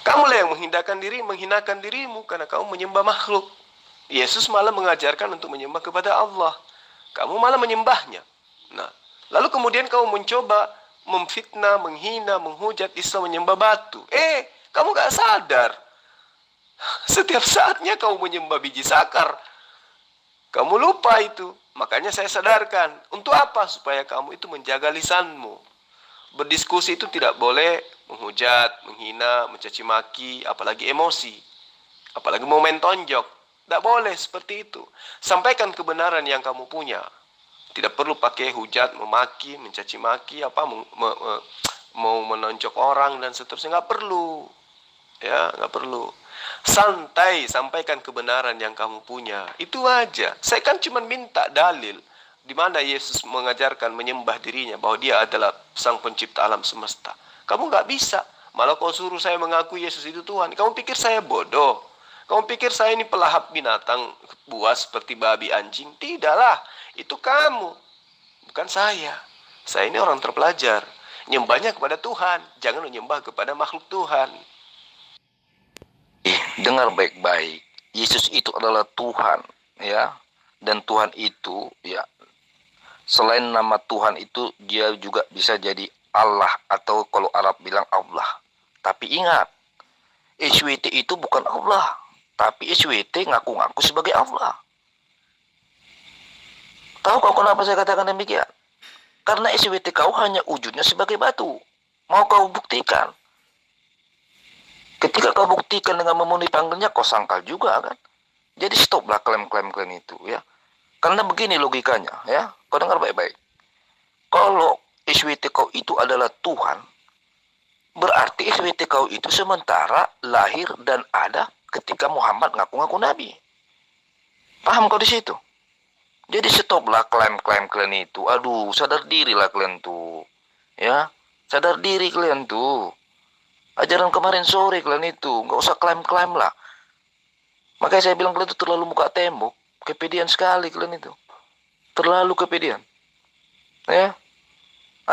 Kamulah yang menghinakan dirimu karena kamu menyembah makhluk. Yesus malah mengajarkan untuk menyembah kepada Allah. Kamu malah menyembahnya. Nah, lalu kemudian kamu mencoba memfitnah, menghina, menghujat Islam menyembah batu. Kamu gak sadar. Setiap saatnya kamu menyembah biji sakar. Kamu lupa itu. Makanya saya sadarkan. Untuk apa? Supaya kamu itu menjaga lisanmu. Berdiskusi itu tidak boleh menghujat, menghina, mencaci maki, apalagi emosi. Apalagi mau main tonjok. Tidak boleh seperti itu. Sampaikan kebenaran yang kamu punya. Tidak perlu pakai hujat, memaki, mencaci maki, mau menonjok orang dan seterusnya. Nggak perlu. Ya, nggak perlu. Santai, sampaikan kebenaran yang kamu punya. Itu aja. Saya kan cuma minta dalil di mana Yesus mengajarkan menyembah dirinya, bahwa dia adalah sang pencipta alam semesta. Kamu nggak bisa. Malah kau suruh saya mengaku Yesus itu Tuhan. Kamu pikir saya bodoh? Kamu pikir saya ini pelahap binatang buas seperti babi anjing? Tidaklah. Itu kamu. Bukan saya. Saya ini orang terpelajar. Nyembahnya kepada Tuhan. Jangan menyembah kepada makhluk Tuhan. Dengar baik-baik. Yesus itu adalah Tuhan, ya. Dan Tuhan itu, ya, selain nama Tuhan itu, dia juga bisa jadi Allah, atau kalau Arab bilang Allah. Tapi ingat, SWT itu bukan Allah, tapi SWT ngaku-ngaku sebagai Allah. Tahu kau kenapa saya katakan demikian? Karena SWT kau hanya wujudnya sebagai batu. Mau kau buktikan? Ketika kau buktikan dengan memenuhi panggilnya, kau sangkal juga kan? Jadi stoplah klaim-klaim itu, ya. Karena begini logikanya, ya. Kau dengar baik-baik. Kalau SWT kau itu adalah Tuhan, berarti SWT kau itu sementara lahir dan ada ketika Muhammad ngaku-ngaku Nabi. Paham kau di situ? Jadi stoplah klaim-klaim kalian itu. Aduh, sadar dirilah kalian tuh. Ya, sadar diri kalian tuh. Ajaran kemarin sore kalian itu, nggak usah klaim-klaim lah. Makanya saya bilang kalian itu terlalu muka tembok, kepedean sekali kalian itu. Terlalu kepedean. Ya,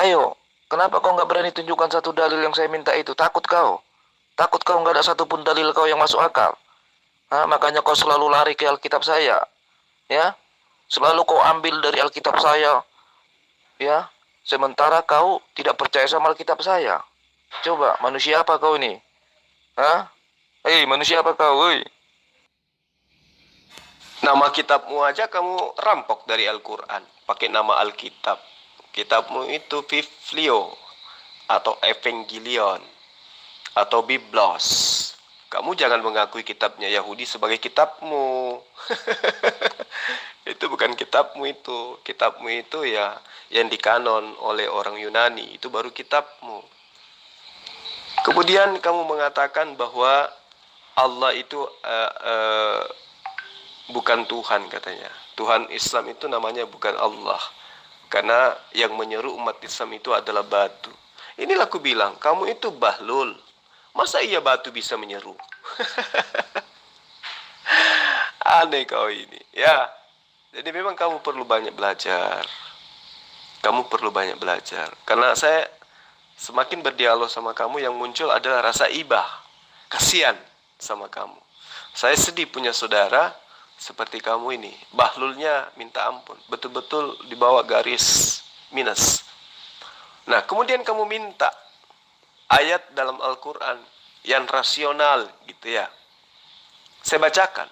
ayo, kenapa kau nggak berani tunjukkan satu dalil yang saya minta itu? Takut kau nggak ada satupun dalil kau yang masuk akal. Makanya kau selalu lari ke Alkitab saya, ya. Selalu kau ambil dari Alkitab saya, ya. Sementara kau tidak percaya sama Alkitab saya. Coba, manusia apa kau ini? Manusia apa kau, woi? Nama kitabmu aja kamu rampok dari Al-Quran. Pakai nama Alkitab. Kitabmu itu Biblio, atau Evangelion, atau Biblos. Kamu jangan mengakui kitabnya Yahudi sebagai kitabmu. Itu bukan kitabmu itu. Kitabmu itu ya yang dikanon oleh orang Yunani. Itu baru kitabmu. Kemudian kamu mengatakan bahwa Allah itu bukan Tuhan katanya. Tuhan Islam itu namanya bukan Allah. Karena yang menyeru umat Islam itu adalah batu. Inilah aku bilang, kamu itu bahlul. Masa iya batu bisa menyeru? Aneh kau ini. Ya, Jadi memang kamu perlu banyak belajar. Kamu perlu banyak belajar. Karena saya semakin berdialog sama kamu, yang muncul adalah rasa ibah, kasihan sama kamu. Saya sedih punya saudara seperti kamu ini. Bahlulnya minta ampun, betul-betul dibawa garis minus. Nah, kemudian kamu minta ayat dalam Al-Quran yang rasional gitu ya. Saya bacakan.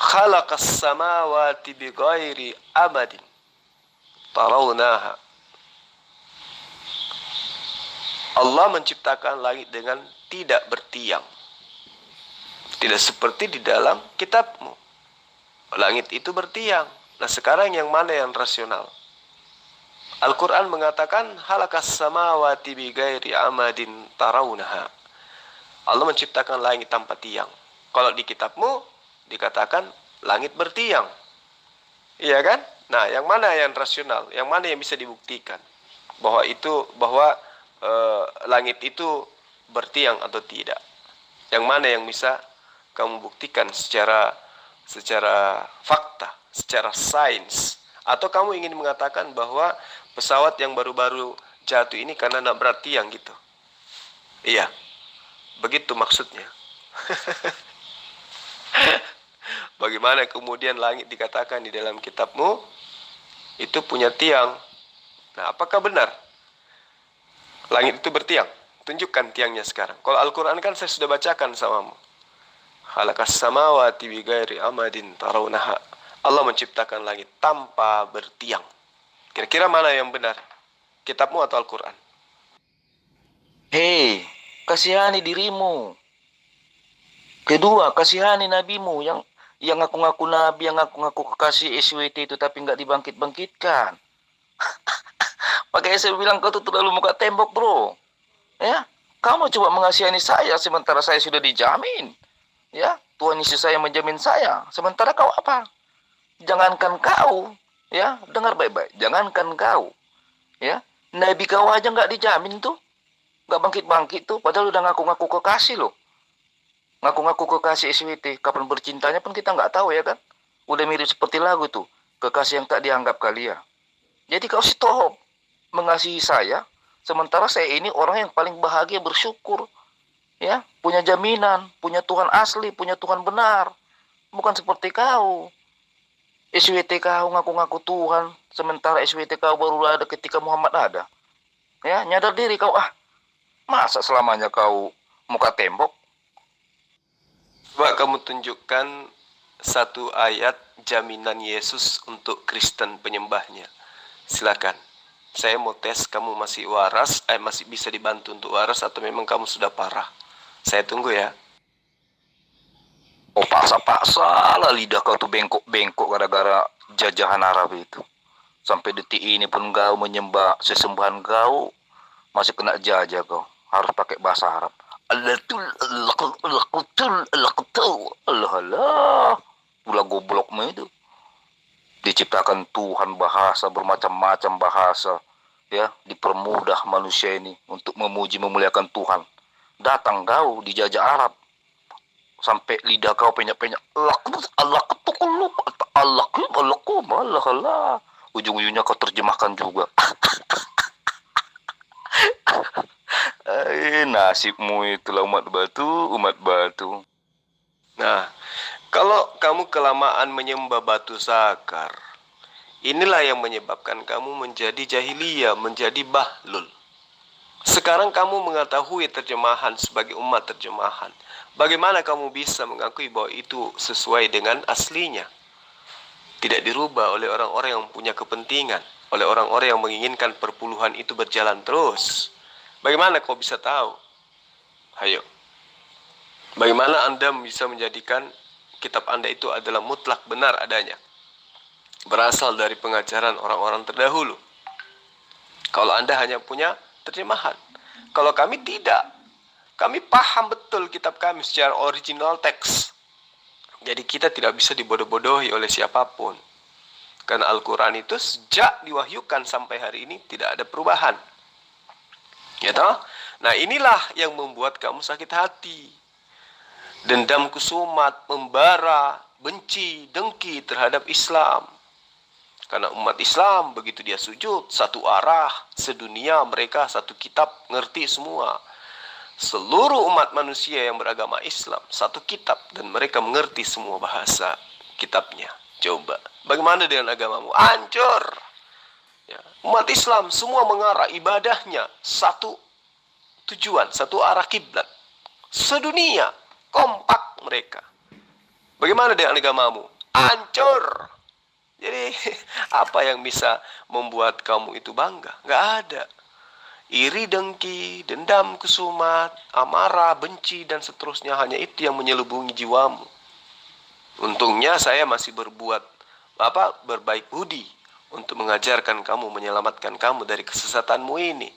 Khalaqas samawati bighairi amadin tarawnaha. Allah menciptakan langit dengan tidak bertiang. Tidak seperti di dalam kitabmu. Langit itu bertiang. Nah, sekarang yang mana yang rasional? Al-Quran mengatakan halakas samawati bighairi amadin tarawnaha. Allah menciptakan langit tanpa tiang. Kalau di kitabmu dikatakan langit bertiang. Iya kan? Nah, yang mana yang rasional? Yang mana yang bisa dibuktikan bahwa langit itu bertiang atau tidak? Yang mana yang bisa kamu buktikan secara fakta, secara sains? Atau kamu ingin mengatakan bahwa pesawat yang baru-baru jatuh ini karena nabrak tiang gitu? Iya, begitu maksudnya. Bagaimana kemudian langit dikatakan di dalam kitabmu itu punya tiang? Nah, apakah benar langit itu bertiang? Tunjukkan tiangnya sekarang. Kalau Al-Quran kan saya sudah bacakan samamu. Khalaqas samawati bighairi amadin tarawnaha. Allah menciptakan langit tanpa bertiang. Kira-kira mana yang benar? Kitabmu atau Al-Quran? Hei, kasihani dirimu. Kedua, kasihani nabimu yang ngaku-ngaku nabi, yang ngaku-ngaku kekasih SWT itu tapi nggak dibangkit-bangkitkan. Makanya saya bilang kau tuh terlalu muka tembok, bro. Ya, kamu coba mengasihani saya sementara saya sudah dijamin. Ya, Tuhan Yesus saya menjamin saya. Sementara kau apa? Jangankan kau, ya, dengar baik-baik. Jangankan kau, ya, nabi kau aja nggak dijamin tuh, nggak bangkit-bangkit tuh. Padahal udah ngaku-ngaku kekasih loh. Ngaku-ngaku kekasih SWT, kapan bercintanya pun kita nggak tahu ya kan. Udah mirip seperti lagu tuh, kekasih yang tak dianggap kalian. Jadi kau stop mengasihi saya, sementara saya ini orang yang paling bahagia bersyukur. Ya, punya jaminan, punya Tuhan asli, punya Tuhan benar. Bukan seperti kau. SWT kau ngaku-ngaku Tuhan, sementara SWT kau baru ada ketika Muhammad ada. Ya, nyadar diri kau, masa selamanya kau muka tembok? Coba kamu tunjukkan satu ayat jaminan Yesus untuk Kristen penyembahnya. Silakan. Saya mau tes kamu masih waras, masih bisa dibantu untuk waras atau memang kamu sudah parah. Saya tunggu ya. Oh, paksa-paksa lah lidah kau tuh bengkok-bengkok gara-gara jajahan Arab itu. Sampai detik ini pun kau menyembah sesembahan kau masih kena jajah kau. Harus pakai bahasa Arab. Allah pula goblokmu itu. Diciptakan Tuhan bahasa bermacam-macam bahasa, ya, dipermudah manusia ini untuk memuji memuliakan Tuhan. Datang kau dijajah Arab sampai lidah kau penyak-penyak. Allah. Ujung-ujungnya kau terjemahkan juga. Nasibmu itulah umat batu. Nah, kalau kamu kelamaan menyembah batu sakar, inilah yang menyebabkan kamu menjadi jahiliyah, menjadi bahlul. Sekarang kamu mengetahui terjemahan sebagai umat terjemahan. Bagaimana kamu bisa mengakui bahwa itu sesuai dengan aslinya? Tidak dirubah oleh orang-orang yang punya kepentingan, oleh orang-orang yang menginginkan perpuluhan itu berjalan terus. Bagaimana kau bisa tahu? Ayo. Bagaimana Anda bisa menjadikan kitab Anda itu adalah mutlak benar adanya? Berasal dari pengajaran orang-orang terdahulu. Kalau Anda hanya punya terjemahan. Kalau kami tidak. Kami paham betul kitab kami secara original teks. Jadi kita tidak bisa dibodoh-bodohi oleh siapapun. Karena Al-Quran itu sejak diwahyukan sampai hari ini tidak ada perubahan. Ya toh? Nah, inilah yang membuat kamu sakit hati. Dendam kusumat membara benci, dengki terhadap Islam. Karena umat Islam begitu dia sujud, satu arah, sedunia mereka satu kitab, ngerti semua. Seluruh umat manusia yang beragama Islam, satu kitab, dan mereka mengerti semua bahasa kitabnya. Coba, bagaimana dengan agamamu? Hancur. Ya. Umat Islam semua mengarah ibadahnya, satu tujuan, satu arah kiblat. Sedunia, kompak mereka. Bagaimana dengan agamamu? Hancur. Jadi apa yang bisa membuat kamu itu bangga? Gak ada. Iri, dengki, dendam, kesumat, amarah, benci, dan seterusnya. Hanya itu yang menyelubungi jiwamu. Untungnya saya masih berbaik budi untuk mengajarkan kamu, menyelamatkan kamu dari kesesatanmu ini.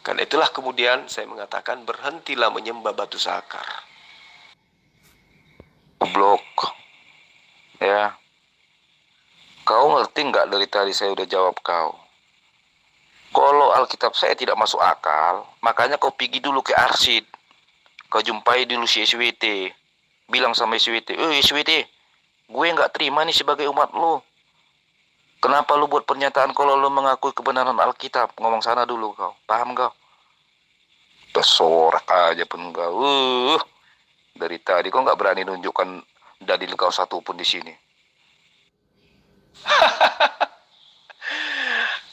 Karena itulah kemudian saya mengatakan berhentilah menyembah batu sakar. Goblok. Ya. Kau ngerti nggak dari tadi saya udah jawab kau? Kalau Alkitab saya tidak masuk akal, makanya kau pergi dulu ke Arsid. Kau jumpai dulu si SWT. Bilang sama SWT, SWT, gue nggak terima nih sebagai umat lu. Kenapa lu buat pernyataan kalau lu mengakui kebenaran Alkitab? Ngomong sana dulu kau, paham kau? Tersorak aja pun kau. Dari tadi kau nggak berani nunjukkan dalil kau satupun di sini.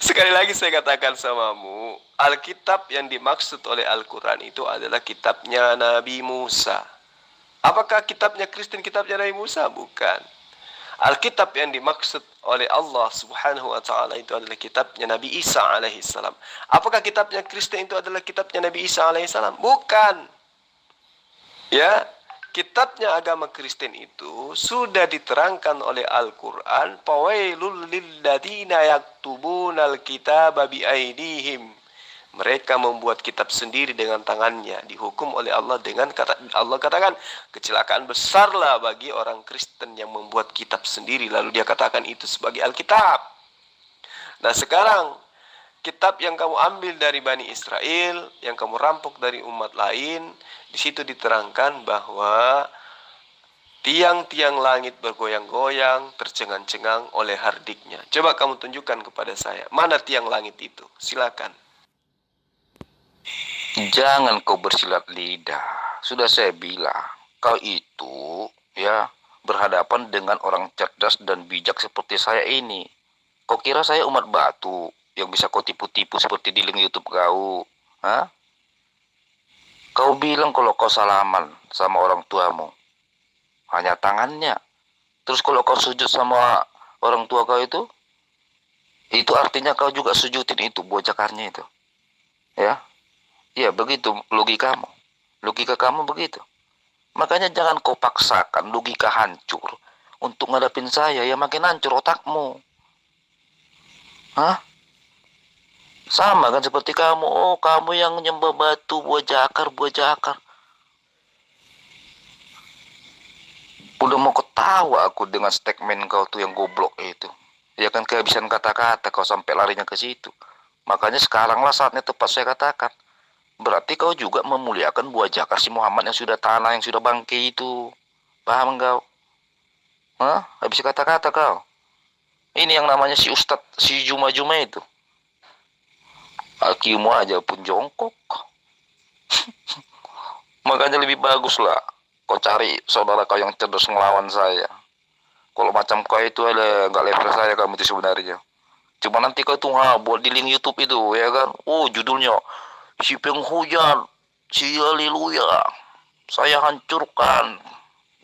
Sekali lagi saya katakan samamu, Alkitab yang dimaksud oleh Al-Quran itu adalah kitabnya Nabi Musa. Apakah kitabnya Kristen kitabnya Nabi Musa? Bukan. Alkitab yang dimaksud oleh Allah Subhanahu wa taala itu adalah kitabnya Nabi Isa alaihissalam. Apakah kitabnya Kristen itu adalah kitabnya Nabi Isa alaihissalam? Bukan. Ya, kitabnya agama Kristen itu sudah diterangkan oleh Al-Quran. Fawailul lilladzina yaktubunal kitaba biaidihim. Mereka membuat kitab sendiri dengan tangannya, dihukum oleh Allah dengan Allah katakan kecelakaan besarlah bagi orang Kristen yang membuat kitab sendiri lalu dia katakan itu sebagai Alkitab. Nah sekarang kitab yang kamu ambil dari Bani Israel, yang kamu rampok dari umat lain, di situ diterangkan bahwa tiang-tiang langit bergoyang-goyang, tercengang-cengang oleh hardiknya. Coba kamu tunjukkan kepada saya, mana tiang langit itu? Silakan. Jangan kau bersilat lidah. Sudah saya bilang, kau itu ya berhadapan dengan orang cerdas dan bijak seperti saya ini. Kau kira saya umat batu yang bisa kau tipu-tipu seperti di link YouTube kau? Hah? Kau bilang kalau kau salaman sama orang tuamu, hanya tangannya. Terus kalau kau sujud sama orang tua kau itu artinya kau juga sujudin itu buah jakarnya itu. Ya? Ya begitu logikamu. Logika kamu begitu. Makanya jangan kau paksakan logika hancur untuk ngadapin saya, ya makin hancur otakmu. Hah? Sama kan seperti kamu. Oh, kamu yang nyembah batu, buah jakar, buah jakar. Udah mau ketawa aku dengan statement kau tuh yang goblok itu. Ya kan kehabisan kata-kata kau sampai larinya ke situ. Makanya sekaranglah saatnya tepat saya katakan. Berarti kau juga memuliakan buah jakar si Muhammad yang sudah tanah, yang sudah bangkai itu. Paham kau? Hah? Habis kata-kata kau. Ini yang namanya si Ustadz, si Juma-Juma itu. Akimu aja pun jongkok. Makanya lebih bagus lah kau cari saudara kau yang cerdas ngelawan saya. Kalau macam kau itu ada nggak level saya kamu itu sebenarnya. Cuma nanti kau tuh buat di link YouTube itu ya kan. Oh judulnya si penghujan, si haleluya, saya hancurkan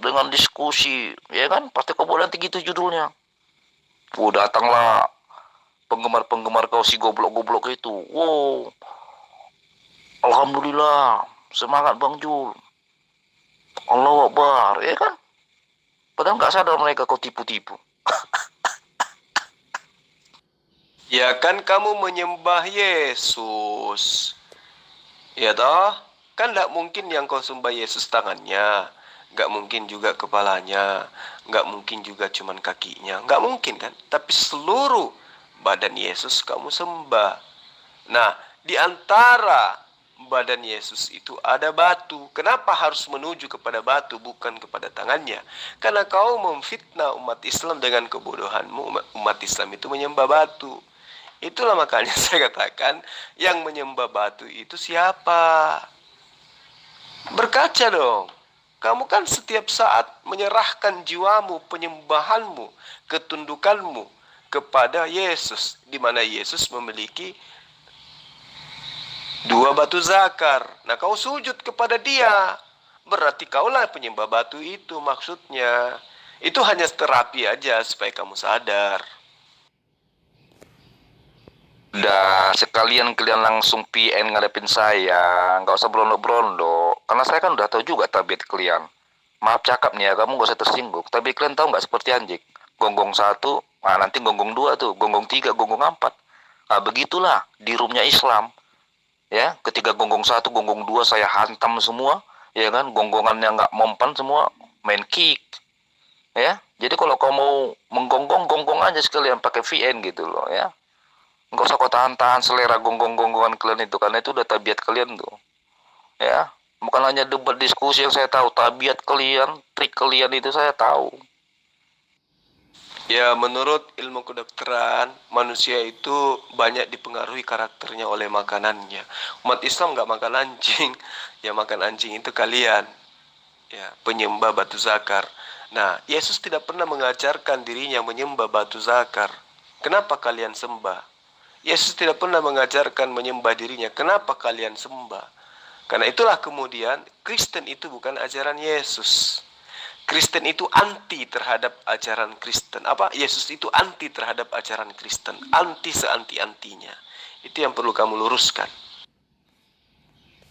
dengan diskusi, ya kan? Pasti kau buat nanti gitu judulnya. Datanglah penggemar-penggemar kau si goblok-goblok itu. Wow, alhamdulillah, semangat Bang Jul. Allahu Akbar, ya kan? Padahal nggak sadar mereka kau tipu-tipu. Ya kan kamu menyembah Yesus. Ya toh, kan tidak mungkin yang kau sembah Yesus tangannya, nggak mungkin juga kepalanya, nggak mungkin juga cuman kakinya, nggak mungkin kan? Tapi seluruh badan Yesus kamu sembah. Nah, di antara badan Yesus itu ada batu. Kenapa harus menuju kepada batu bukan kepada tangannya? Karena kau memfitnah umat Islam dengan kebodohanmu. Umat Islam itu menyembah batu. Itulah makanya saya katakan yang menyembah batu itu siapa? Berkaca dong. Kamu kan setiap saat menyerahkan jiwamu, penyembahanmu, ketundukanmu kepada Yesus, di mana Yesus memiliki dua batu zakar. Nah, kau sujud kepada dia. Berarti kaulah penyembah batu itu maksudnya. Itu hanya terapi aja supaya kamu sadar. Udah sekalian kalian langsung PN ngadepin saya, nggak usah berondok-berondok. Karena saya kan udah tahu juga tabiat kalian. Maaf cakap nih ya, kamu nggak usah tersinggung. Tapi kalian tahu nggak seperti anjing? Gonggong satu, nah nanti gonggong dua tuh, gonggong tiga, gonggong empat. Nah begitulah di roomnya Islam. Ya, ketika gonggong satu, gonggong dua saya hantam semua. Ya kan, gonggongan yang nggak mempan semua main kick. Ya, jadi kalau kau mau menggonggong, gonggong aja sekalian pakai VN gitu loh ya. Nggak usah kau tahan-tahan selera gonggong-gonggongan kalian itu, karena itu udah tabiat kalian tuh. Ya, bukan hanya debat diskusi yang saya tahu, tabiat kalian, trik kalian itu saya tahu. Ya, menurut ilmu kedokteran, manusia itu banyak dipengaruhi karakternya oleh makanannya. Umat Islam nggak makan anjing, ya makan anjing itu kalian. Ya, penyembah batu zakar. Nah, Yesus tidak pernah mengajarkan dirinya menyembah batu zakar. Kenapa kalian sembah? Yesus tidak pernah mengajarkan menyembah dirinya. Kenapa kalian sembah? Karena itulah kemudian Kristen itu bukan ajaran Yesus. Kristen itu anti terhadap ajaran Kristen. Yesus itu anti terhadap ajaran Kristen. Anti seanti-antinya. Itu yang perlu kamu luruskan.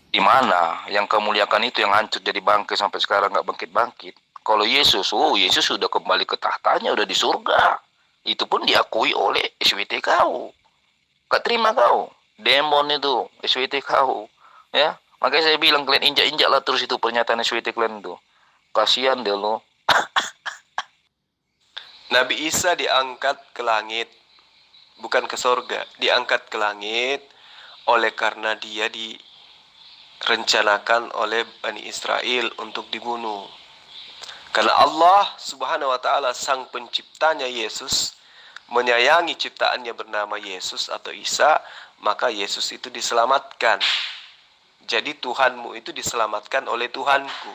Di mana yang kamu lihatkan itu yang hancur jadi bangkai sampai sekarang nggak bangkit-bangkit. Kalau Yesus, Yesus sudah kembali ke tahtanya, udah di surga. Itu pun diakui oleh SWT kau. Gak terima kau, demon itu, SWT kau, ya. Makanya saya bilang kalian injak-injak lah terus itu pernyataan SWT kalian itu. Kasihan deh lo. Nabi Isa diangkat ke langit, bukan ke sorga. Diangkat ke langit oleh karena dia direncanakan oleh Bani Israel untuk dibunuh. Karena Allah Subhanahu wa Ta'ala, sang penciptanya Yesus, menyayangi ciptaannya bernama Yesus atau Isa, maka Yesus itu diselamatkan. Jadi Tuhanmu itu diselamatkan oleh Tuhanku.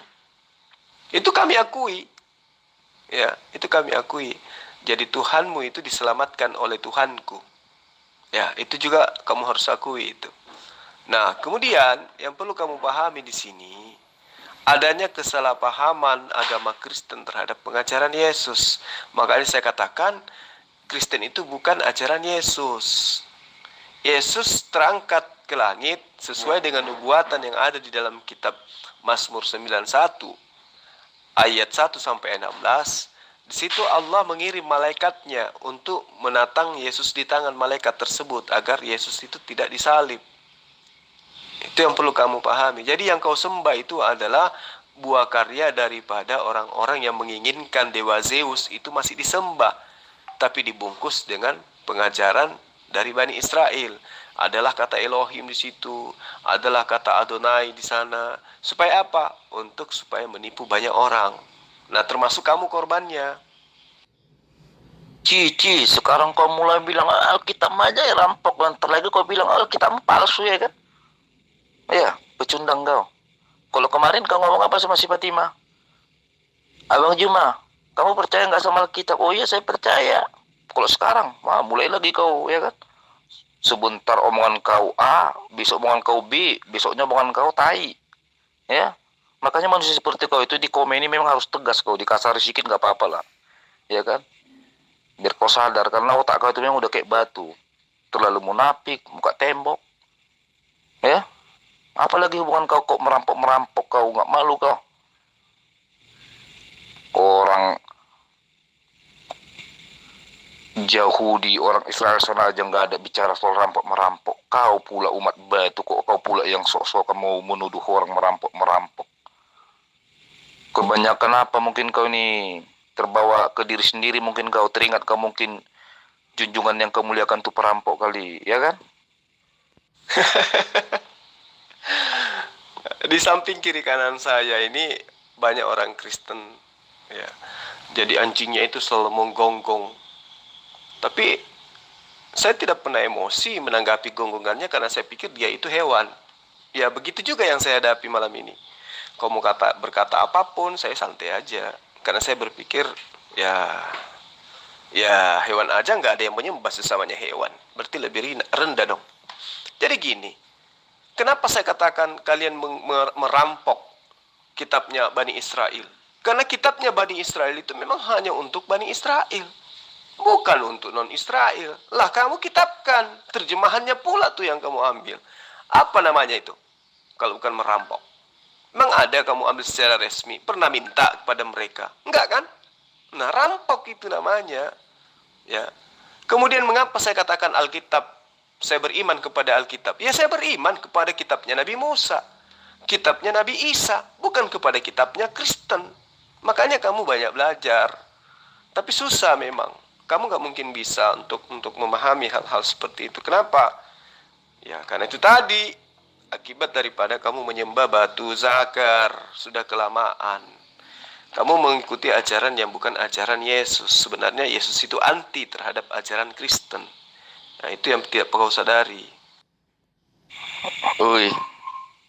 Itu kami akui. Ya, itu kami akui. Jadi Tuhanmu itu diselamatkan oleh Tuhanku. Ya, itu juga kamu harus akui itu. Nah, kemudian yang perlu kamu pahami di sini, adanya kesalahpahaman agama Kristen terhadap pengajaran Yesus. Makanya saya katakan Kristen itu bukan ajaran Yesus. Yesus terangkat ke langit sesuai dengan nubuatan yang ada di dalam kitab Mazmur 91 ayat 1 sampai 16. Di situ Allah mengirim malaikatnya untuk menatang Yesus di tangan malaikat tersebut agar Yesus itu tidak disalib. Itu yang perlu kamu pahami. Jadi yang kau sembah itu adalah buah karya daripada orang-orang yang menginginkan dewa Zeus itu masih disembah, tapi dibungkus dengan pengajaran dari Bani Israel. Adalah kata Elohim di situ, adalah kata Adonai di sana. Supaya apa? Supaya menipu banyak orang. Nah, termasuk kamu korbannya. Cici, sekarang kau mulai bilang Alkitab aja ya rampok, dan terlagi kau bilang Alkitab palsu ya kan? Ya, pecundang kau. Kalau kemarin kau ngomong apa sama si Fatima? Abang Juma, kamu percaya nggak sama Alkitab? Oh iya, saya percaya. Kalau sekarang, mulai lagi kau, ya kan? Sebentar omongan kau A, besok omongan kau B, besoknya omongan kau tai. Ya, makanya manusia seperti kau itu di komen ini memang harus tegas kau, dikasari sedikit nggak apa-apa lah. Ya kan? Biar kau sadar, karena otak kau itu memang udah kayak batu. Terlalu munafik, muka tembok. Ya, apalagi hubungan kau kok merampok-merampok kau, nggak malu kau. Orang Yahudi, orang Israel sana aja nggak ada bicara soal rampok-merampok. Kau pula umat batu, kok kau pula yang sok-sok mau menuduh orang merampok-merampok. Kebanyakan apa mungkin kau ini terbawa ke diri sendiri, mungkin kau teringat kau mungkin junjungan yang kau muliakan itu perampok kali, ya kan? Di samping kiri kanan saya ini banyak orang Kristen, ya. Jadi anjingnya itu selalu menggonggong. Tapi saya tidak pernah emosi menanggapi gonggongannya karena saya pikir dia itu hewan. Ya begitu juga yang saya hadapi malam ini. Kau mau berkata apapun, saya santai aja. Karena saya berpikir, ya hewan aja nggak ada yang menyembah sesamanya hewan. Berarti lebih rendah dong. Jadi gini, kenapa saya katakan kalian merampok kitabnya Bani Israel? Karena kitabnya Bani Israel itu memang hanya untuk Bani Israel. Bukan untuk non-Israel. Lah kamu kitabkan. Terjemahannya pula tuh yang kamu ambil. Apa namanya itu? Kalau bukan merampok. Memang ada kamu ambil secara resmi. Pernah minta kepada mereka? Enggak kan? Nah rampok itu namanya. Ya. Kemudian mengapa saya katakan Alkitab? Saya beriman kepada Alkitab. Ya saya beriman kepada kitabnya Nabi Musa. Kitabnya Nabi Isa. Bukan kepada kitabnya Kristen. Makanya kamu banyak belajar. Tapi susah memang. Kamu nggak mungkin bisa untuk memahami hal-hal seperti itu. Kenapa? Ya, karena itu tadi. Akibat daripada kamu menyembah batu zakar. Sudah kelamaan. Kamu mengikuti ajaran yang bukan ajaran Yesus. Sebenarnya Yesus itu anti terhadap ajaran Kristen. Nah, itu yang tidak kau sadari. Woi,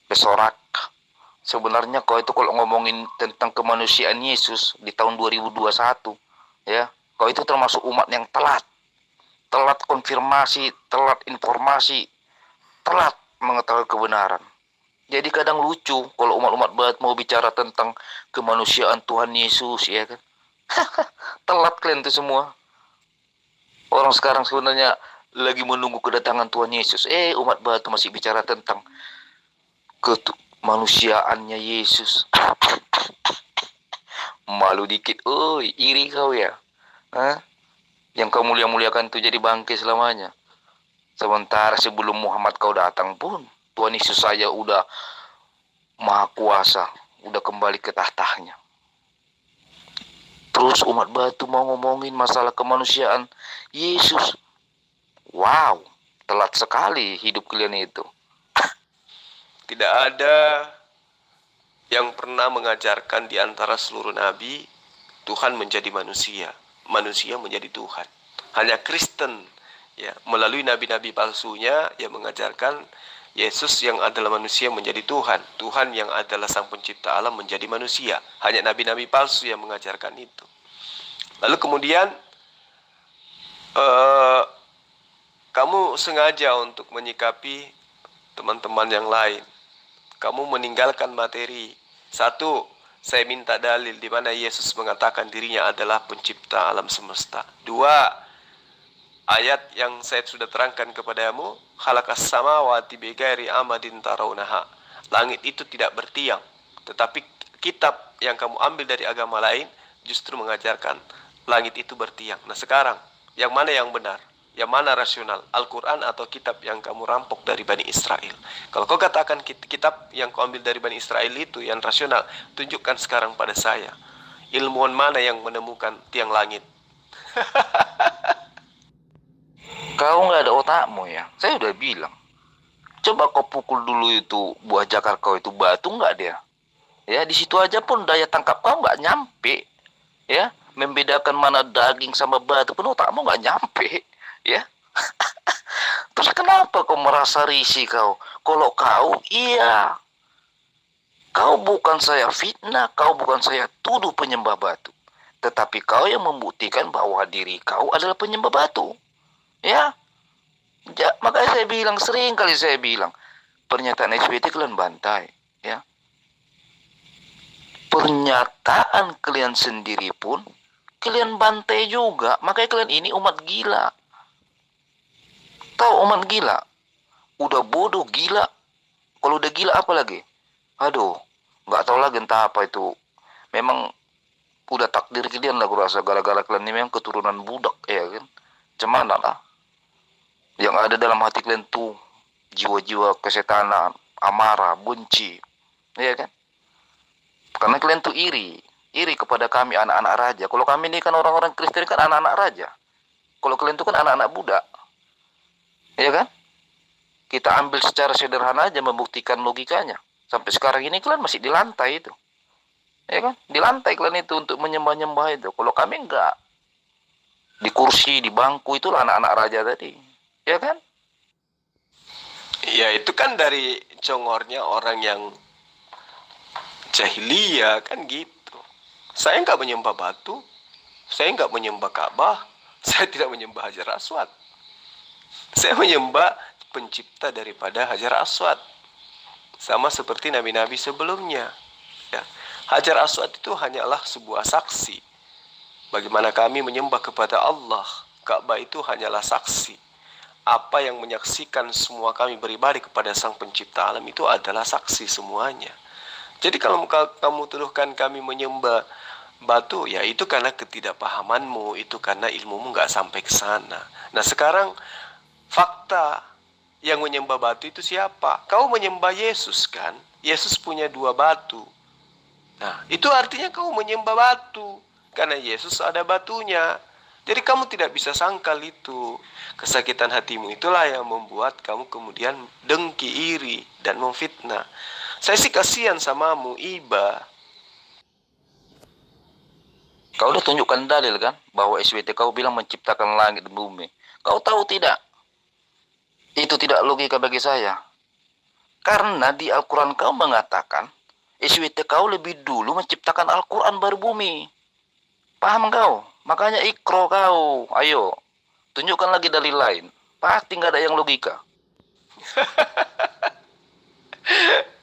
pesorak. Sebenarnya kau itu kalau ngomongin tentang kemanusiaan Yesus di tahun 2021, ya. Kau itu termasuk umat yang telat konfirmasi, telat informasi, telat mengetahui kebenaran. Jadi kadang lucu kalau umat-umat barat mau bicara tentang kemanusiaan Tuhan Yesus, ya kan? Telat kalian itu semua. Orang sekarang sebenarnya lagi menunggu kedatangan Tuhan Yesus. Umat barat masih bicara tentang kemanusiaannya Yesus. Malu dikit, iri kau ya. Yang kau mulia-muliakan itu jadi bangkai selamanya. Sementara sebelum Muhammad kau datang pun Tuhan Yesus saya udah maha kuasa, udah kembali ke tahtanya. Terus umat batu mau ngomongin masalah kemanusiaan Yesus. Wow, telat sekali hidup kalian itu. Tidak ada yang pernah mengajarkan di antara seluruh nabi Tuhan menjadi manusia. Manusia menjadi Tuhan. Hanya Kristen ya melalui nabi-nabi palsunya yang mengajarkan Yesus yang adalah manusia menjadi Tuhan. Tuhan yang adalah sang pencipta alam menjadi manusia. Hanya nabi-nabi palsu yang mengajarkan itu. Lalu kemudian kamu sengaja untuk menyikapi teman-teman yang lain. Kamu meninggalkan materi. Satu, saya minta dalil di mana Yesus mengatakan dirinya adalah pencipta alam semesta. Dua, ayat yang saya sudah terangkan kepadamu, khalaqas samawati bighairi amadin tarawnaha. Langit itu tidak bertiang, tetapi kitab yang kamu ambil dari agama lain justru mengajarkan langit itu bertiang. Nah sekarang, yang mana yang benar? Yang mana rasional? Al-Quran atau kitab yang kamu rampok dari Bani Israel? Kalau kau katakan kitab yang kau ambil dari Bani Israel itu yang rasional, tunjukkan sekarang pada saya. Ilmuwan mana yang menemukan tiang langit? Kau nggak ada otakmu ya. Saya udah bilang. Coba kau pukul dulu itu buah jakar kau itu batu nggak dia? Ya di situ aja pun daya tangkap kau nggak nyampe. Ya membedakan mana daging sama batu pun otakmu nggak nyampe. Ya. Terus kenapa kau merasa risih kau? Kalau kau iya. Kau bukan saya fitnah, kau bukan saya tuduh penyembah batu. Tetapi kau yang membuktikan bahwa diri kau adalah penyembah batu. Ya. Makanya saya bilang, sering kali saya bilang, pernyataan SBT kalian bantai. Ya. Pernyataan kalian sendiri pun kalian bantai juga. Makanya kalian ini umat gila. Tahu umat gila? Udah bodoh gila. Kalau udah gila apa lagi? Aduh, nggak tahu lagi entah apa itu. Memang udah takdir kalian lah kurasa. Gara-gara kalian ini memang keturunan budak ya kan. Cemana lah. Yang ada dalam hati kalian tuh jiwa-jiwa kesetanan, amarah, benci. Ya kan? Karena kalian tuh iri. Iri kepada kami anak-anak raja. Kalau kami ini kan orang-orang Kristen kan anak-anak raja. Kalau kalian tuh kan anak-anak budak. Ya kan? Kita ambil secara sederhana aja membuktikan logikanya. Sampai sekarang ini kalian masih di lantai itu. Ya kan? Di lantai kalian itu untuk menyembah-nyembah itu. Kalau kami enggak. Di kursi, di bangku, itulah anak-anak raja tadi. Ya kan? Ya itu kan dari congornya orang yang jahiliyah kan gitu. Saya nggak menyembah batu, saya nggak menyembah Ka'bah, saya tidak menyembah Hajar Aswad. Saya menyembah pencipta daripada Hajar Aswad. Sama seperti nabi-nabi sebelumnya. Ya. Hajar Aswad itu hanyalah sebuah saksi. Bagaimana kami menyembah kepada Allah. Ka'bah itu hanyalah saksi. Apa yang menyaksikan semua kami beribadah kepada Sang Pencipta alam itu adalah saksi semuanya. Jadi kalau kamu tuduhkan kami menyembah batu, ya itu karena ketidakpahamanmu, itu karena ilmumu nggak sampai ke sana. Nah sekarang fakta yang menyembah batu itu siapa? Kau menyembah Yesus kan? Yesus punya 2 batu. Nah itu artinya kau menyembah batu, karena Yesus ada batunya. Jadi kamu tidak bisa sangkal itu. Kesakitan hatimu itulah yang membuat kamu kemudian dengki, iri, dan memfitnah. Saya sih kasihan samamu, Iba. Kau udah tunjukkan dalil kan? Bahwa SWT kau bilang menciptakan langit dan bumi. Kau tahu tidak? Itu tidak logika bagi saya. Karena di Al-Quran kau mengatakan, SWT kau lebih dulu menciptakan Al-Quran baru bumi. Paham kau? Makanya ikro kau. Ayo, tunjukkan lagi dalil lain. Pasti nggak ada yang logika.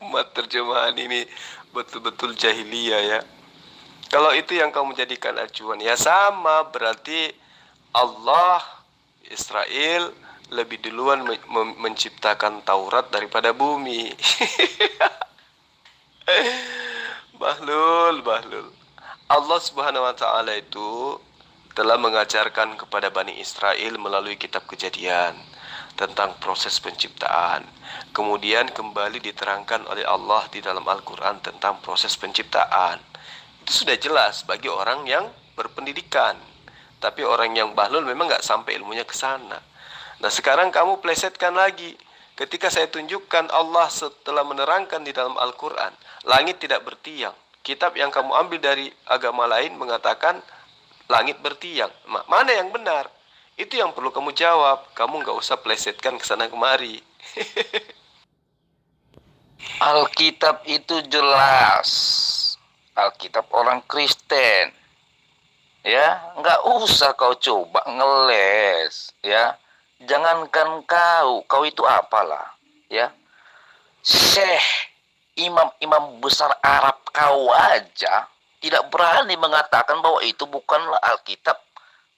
Mat terjemahan ini betul-betul jahiliyah ya. Kalau itu yang kamu jadikan acuan, ya sama berarti Allah Israel lebih duluan menciptakan Taurat daripada bumi. Bahlul. Allah Subhanahu wa taala itu telah mengajarkan kepada Bani Israel melalui kitab Kejadian tentang proses penciptaan. Kemudian kembali diterangkan oleh Allah di dalam Al-Quran tentang proses penciptaan. Itu sudah jelas bagi orang yang berpendidikan. Tapi orang yang bahlul memang nggak sampai ilmunya ke sana. Nah sekarang kamu plesetkan lagi. Ketika saya tunjukkan Allah setelah menerangkan di dalam Al-Quran, langit tidak bertiang. Kitab yang kamu ambil dari agama lain mengatakan langit bertiang. Mana yang benar? Itu yang perlu kamu jawab. Kamu nggak usah plesetkan ke sana kemari. Alkitab itu jelas. Alkitab orang Kristen. Ya, nggak usah kau coba ngeles. Ya, jangankan kau itu apalah. Ya, Syekh, imam-imam besar Arab kau aja tidak berani mengatakan bahwa itu bukanlah Alkitab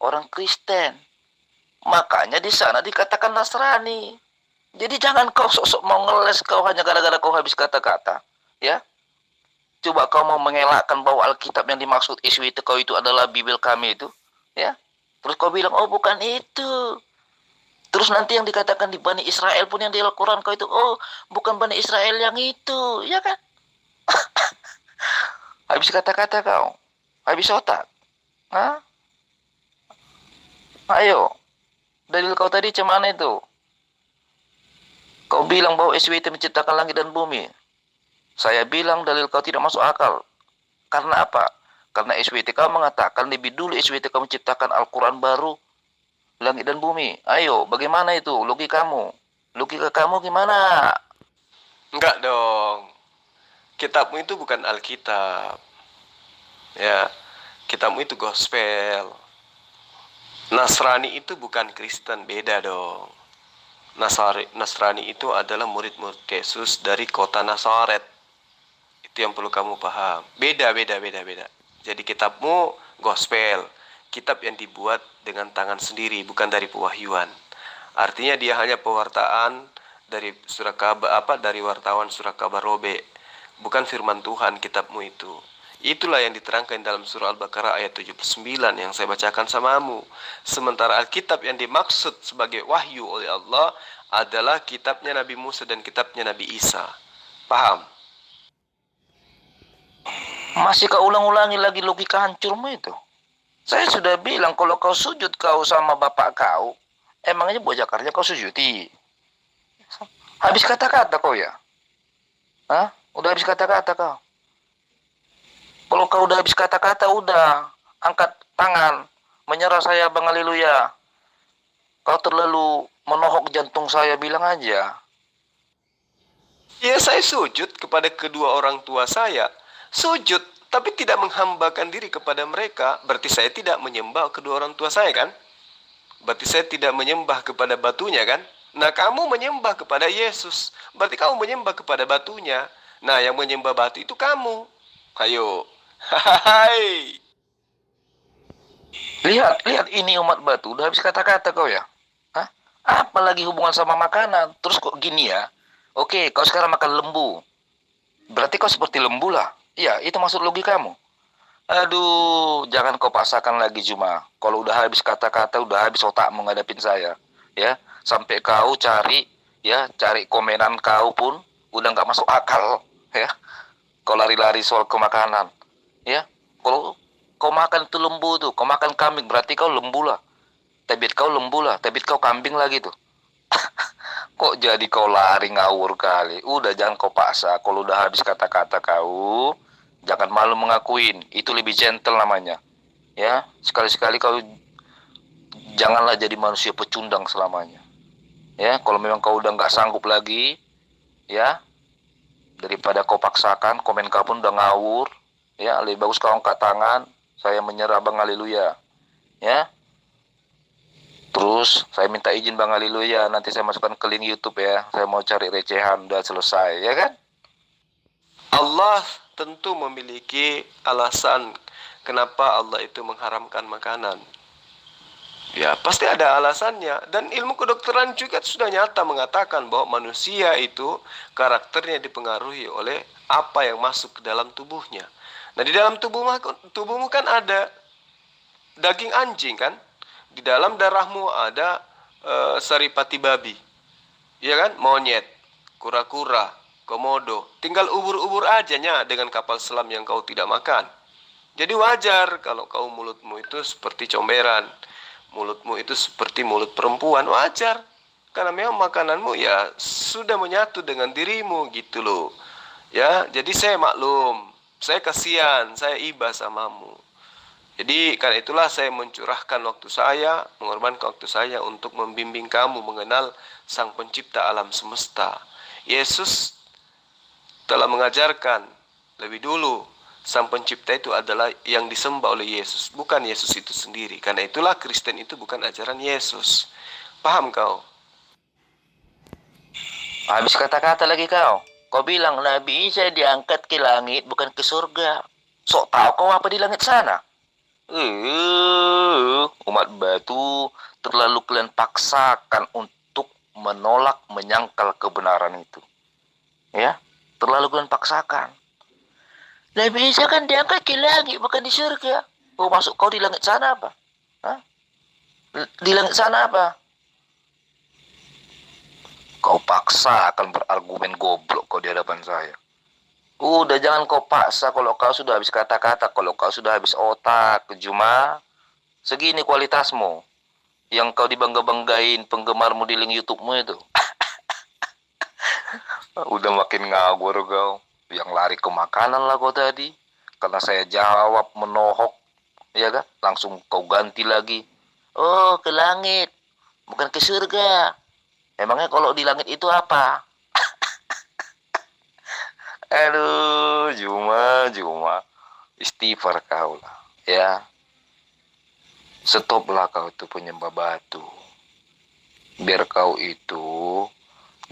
orang Kristen. Makanya di sana dikatakan Nasrani. Jadi jangan kau sok-sok mau ngeles kau hanya gara-gara kau habis kata-kata. Ya. Coba kau mau mengelakkan bahwa Alkitab yang dimaksud SWT kau itu adalah Bible kami itu. Ya. Terus kau bilang, oh bukan itu. Terus nanti yang dikatakan di Bani Israel pun yang di Al-Quran kau itu, oh bukan Bani Israel yang itu. Ya kan? Habis kata-kata kau. Habis otak. Hah? Ayo. Dalil kau tadi cemana itu? Kau bilang bahwa SWT menciptakan langit dan bumi. Saya bilang dalil kau tidak masuk akal. Karena apa? Karena SWT kau mengatakan lebih dulu SWT kau menciptakan Al-Quran baru. Langit dan bumi. Ayo, bagaimana itu? Logika kamu gimana? Enggak dong. Kitabmu itu bukan Alkitab. Ya, kitabmu itu gospel. Nasrani itu bukan Kristen, beda dong. Nasrani itu adalah murid-murid Yesus dari kota Nazaret. Itu yang perlu kamu paham. Beda. Jadi kitabmu gospel, kitab yang dibuat dengan tangan sendiri, bukan dari pewahyuan. Artinya dia hanya pewartaan dari dari wartawan surah kabar Robe. Bukan firman Tuhan kitabmu itu. Itulah yang diterangkan dalam surah Al-Baqarah ayat 79 yang saya bacakan samamu. Sementara Alkitab yang dimaksud sebagai wahyu oleh Allah adalah kitabnya Nabi Musa dan kitabnya Nabi Isa. Paham? Masih kau ulang-ulangi lagi logika hancurmu itu. Saya sudah bilang kalau kau sujud kau sama bapak kau, emangnya buat Jakarta kau sujudi. Habis kata-kata kau ya. Hah? Udah habis kata-kata kau. Kalau kau udah habis kata-kata, udah angkat tangan, menyerah saya Bang, haleluya. Kau terlalu menohok jantung saya, bilang aja. Ya, saya sujud kepada kedua orang tua saya. Sujud, tapi tidak menghambakan diri kepada mereka. Berarti saya tidak menyembah kedua orang tua saya, kan? Berarti saya tidak menyembah kepada batunya, kan? Nah, kamu menyembah kepada Yesus. Berarti kamu menyembah kepada batunya. Nah, yang menyembah batu itu kamu. Ayo. Hai. Lihat, lihat, ini umat batu. Udah habis kata-kata kau ya. Hah? Apalagi hubungan sama makanan. Terus kok gini ya? Oke, kau sekarang makan lembu. Berarti kau seperti lembu lah. Iya, itu maksud logikamu. Aduh, jangan kau paksakan lagi Juma. Kalau udah habis kata-kata, udah habis otak menghadapin saya. Ya, sampai kau cari, ya, cari komenan kau pun udah nggak masuk akal. Ya, kau lari-lari soal kemakanan. Ya, kalau kau makan itu lembu tuh, kau makan kambing, berarti kau lembu lah. Tebet kau lembu lah, tebet kau kambing lagi tuh. Kok jadi kau lari ngawur kali? Udah, jangan kau paksa. Kalau udah habis kata-kata kau, jangan malu mengakuin. Itu lebih gentle namanya. Ya, sekali-sekali kau janganlah jadi manusia pecundang selamanya. Ya, kalau memang kau udah nggak sanggup lagi, ya, daripada kau paksakan, komen kau pun udah ngawur. Ya, lebih bagus kau angkat tangan. Saya menyerah Bang, haleluya. Ya. Terus saya minta izin Bang, haleluya, nanti saya masukkan ke link YouTube ya. Saya mau cari recehan, udah selesai, ya kan? Allah tentu memiliki alasan kenapa Allah itu mengharamkan makanan. Ya, pasti ada alasannya. Dan ilmu kedokteran juga sudah nyata mengatakan bahwa manusia itu karakternya dipengaruhi oleh apa yang masuk ke dalam tubuhnya. Nah, di dalam tubuhmu kan ada daging anjing, kan? Di dalam darahmu ada saripati babi, ya kan? Monyet, kura-kura, komodo. Tinggal ubur-ubur ajanya dengan kapal selam yang kau tidak makan. Jadi wajar kalau kau mulutmu itu seperti comberan, mulutmu itu seperti mulut perempuan, wajar. Karena memang makananmu ya sudah menyatu dengan dirimu gitu loh. Ya, jadi saya maklum, saya kasihan, saya iba samamu. Jadi karena itulah saya mencurahkan waktu saya, mengorbankan waktu saya untuk membimbing kamu mengenal Sang Pencipta alam semesta. Yesus telah mengajarkan lebih dulu Sang Pencipta itu adalah yang disembah oleh Yesus, bukan Yesus itu sendiri. Karena itulah Kristen itu bukan ajaran Yesus. Paham kau? Habis kata-kata lagi kau. Kau bilang Nabi Isa diangkat ke langit, bukan ke surga. Sok tahu kau apa di langit sana? Umat batu, terlalu kalian paksakan untuk menolak, menyangkal kebenaran itu. Ya, terlalu kalian paksakan. Nabi Isa kan diangkat ke langit, bukan di surga. Oh, masuk kau di langit sana apa? Hah? Di langit sana apa? Kau paksa akan berargumen goblok kau di hadapan saya. Udah, jangan kau paksa. Kalau kau sudah habis kata-kata, kalau kau sudah habis otak, cuma segini kualitasmu. Yang kau dibangga-banggain penggemarmu di link YouTube-mu itu. Udah makin ngawur kau. Yang lari ke makanan lah kau tadi. Karena saya jawab menohok, ya kan? Langsung kau ganti lagi. Oh, ke langit, bukan ke surga. Emangnya kalau di langit itu apa? Aduh, Juma. Istighfar kau lah, ya. Stoplah kau itu penyembah batu. Biar kau itu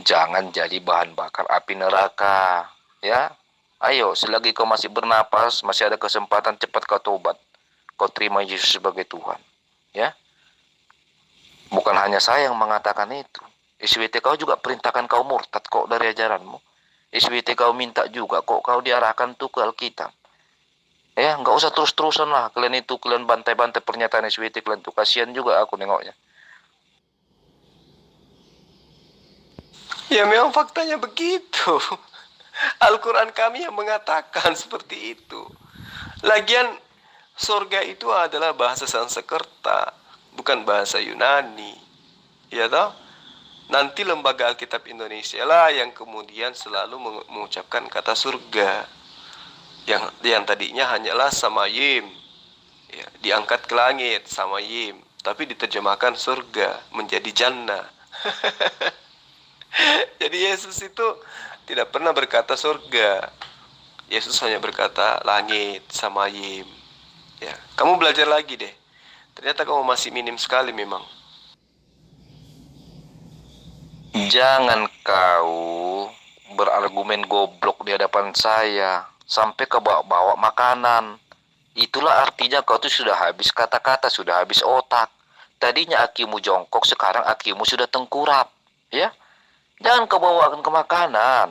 jangan jadi bahan bakar api neraka, ya. Ayo, selagi kau masih bernapas, masih ada kesempatan, cepat kau tobat. Kau terima Yesus sebagai Tuhan, ya. Bukan hanya saya yang mengatakan itu. SWT kau juga perintahkan kau murtad kok dari ajaranmu. SWT kau minta juga kok kau diarahkan tuh ke Alkitab. Ya, nggak usah terus-terusan lah kalian bantai-bantai pernyataan SWT kalian tuh. Kasihan juga aku nengoknya. Ya memang faktanya begitu. Al-Quran kami yang mengatakan seperti itu. Lagian surga itu adalah bahasa Sanskerta, bukan bahasa Yunani. Ya toh? Nanti Lembaga Alkitab Indonesia lah yang kemudian selalu mengucapkan kata surga. Yang tadinya hanyalah samayim, ya, diangkat ke langit samayim, tapi diterjemahkan surga menjadi jannah. Jadi Yesus itu tidak pernah berkata surga. Yesus hanya berkata langit, samayim. Ya, kamu belajar lagi deh. Ternyata kamu masih minim sekali memang. Jangan kau berargumen goblok di hadapan saya sampai ke bawa-bawa makanan. Itulah artinya kau tuh sudah habis kata-kata, sudah habis otak. Tadinya akimu jongkok, sekarang akimu sudah tengkurap. Ya, jangan kau bawakan ke makanan.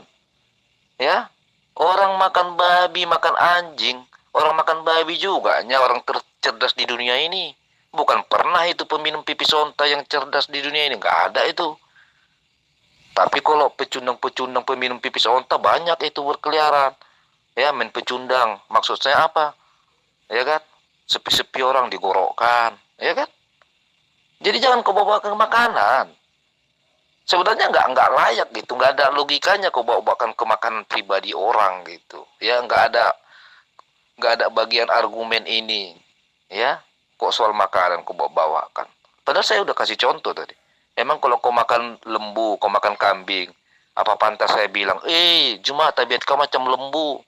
Ya, orang makan babi, makan anjing. Orang makan babi juga hanya orang tercerdas di dunia ini. Bukan pernah itu peminum pipis onta yang cerdas di dunia ini. Nggak ada itu. Tapi kalau pecundang-pecundang peminum pipis onta banyak itu berkeliaran. Ya, main pecundang. Maksud saya apa? Ya kan? Sepi-sepi orang digorokkan. Ya kan? Jadi jangan kau bawa ke makanan. Sebenarnya nggak layak gitu. Nggak ada logikanya kau bawa-bawakan ke makanan pribadi orang gitu. Ya, nggak ada bagian argumen ini. Ya, kok soal makanan kau bawa-bawakan. Padahal saya udah kasih contoh tadi. Emang kalau kau makan lembu, kau makan kambing, apa pantas saya bilang, cuma tabiat kau macam lembu?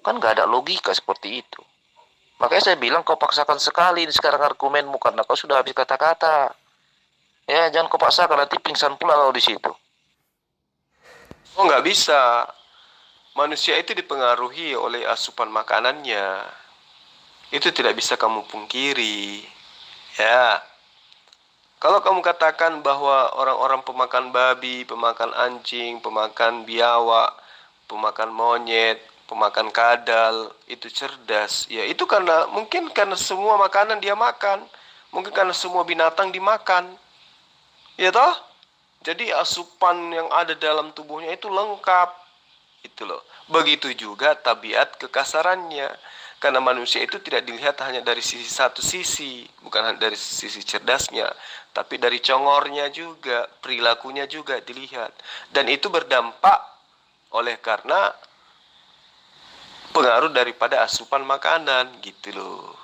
Kan gak ada logika seperti itu. Makanya saya bilang kau paksakan sekali sekarang argumenmu karena kau sudah habis kata-kata. Ya, jangan kau paksakan, nanti pingsan pula kau di situ. Oh, nggak bisa. Manusia itu dipengaruhi oleh asupan makanannya. Itu tidak bisa kamu pungkiri. Ya. Kalau kamu katakan bahwa orang-orang pemakan babi, pemakan anjing, pemakan biawak, pemakan monyet, pemakan kadal, itu cerdas, ya itu mungkin karena semua makanan dia makan, mungkin karena semua binatang dimakan, ya toh? Jadi asupan yang ada dalam tubuhnya itu lengkap, itu loh. Begitu juga tabiat kekasarannya. Karena manusia itu tidak dilihat hanya dari satu sisi, bukan hanya dari sisi cerdasnya, tapi dari congornya juga, perilakunya juga dilihat. Dan itu berdampak oleh karena pengaruh daripada asupan makanan, gitu loh.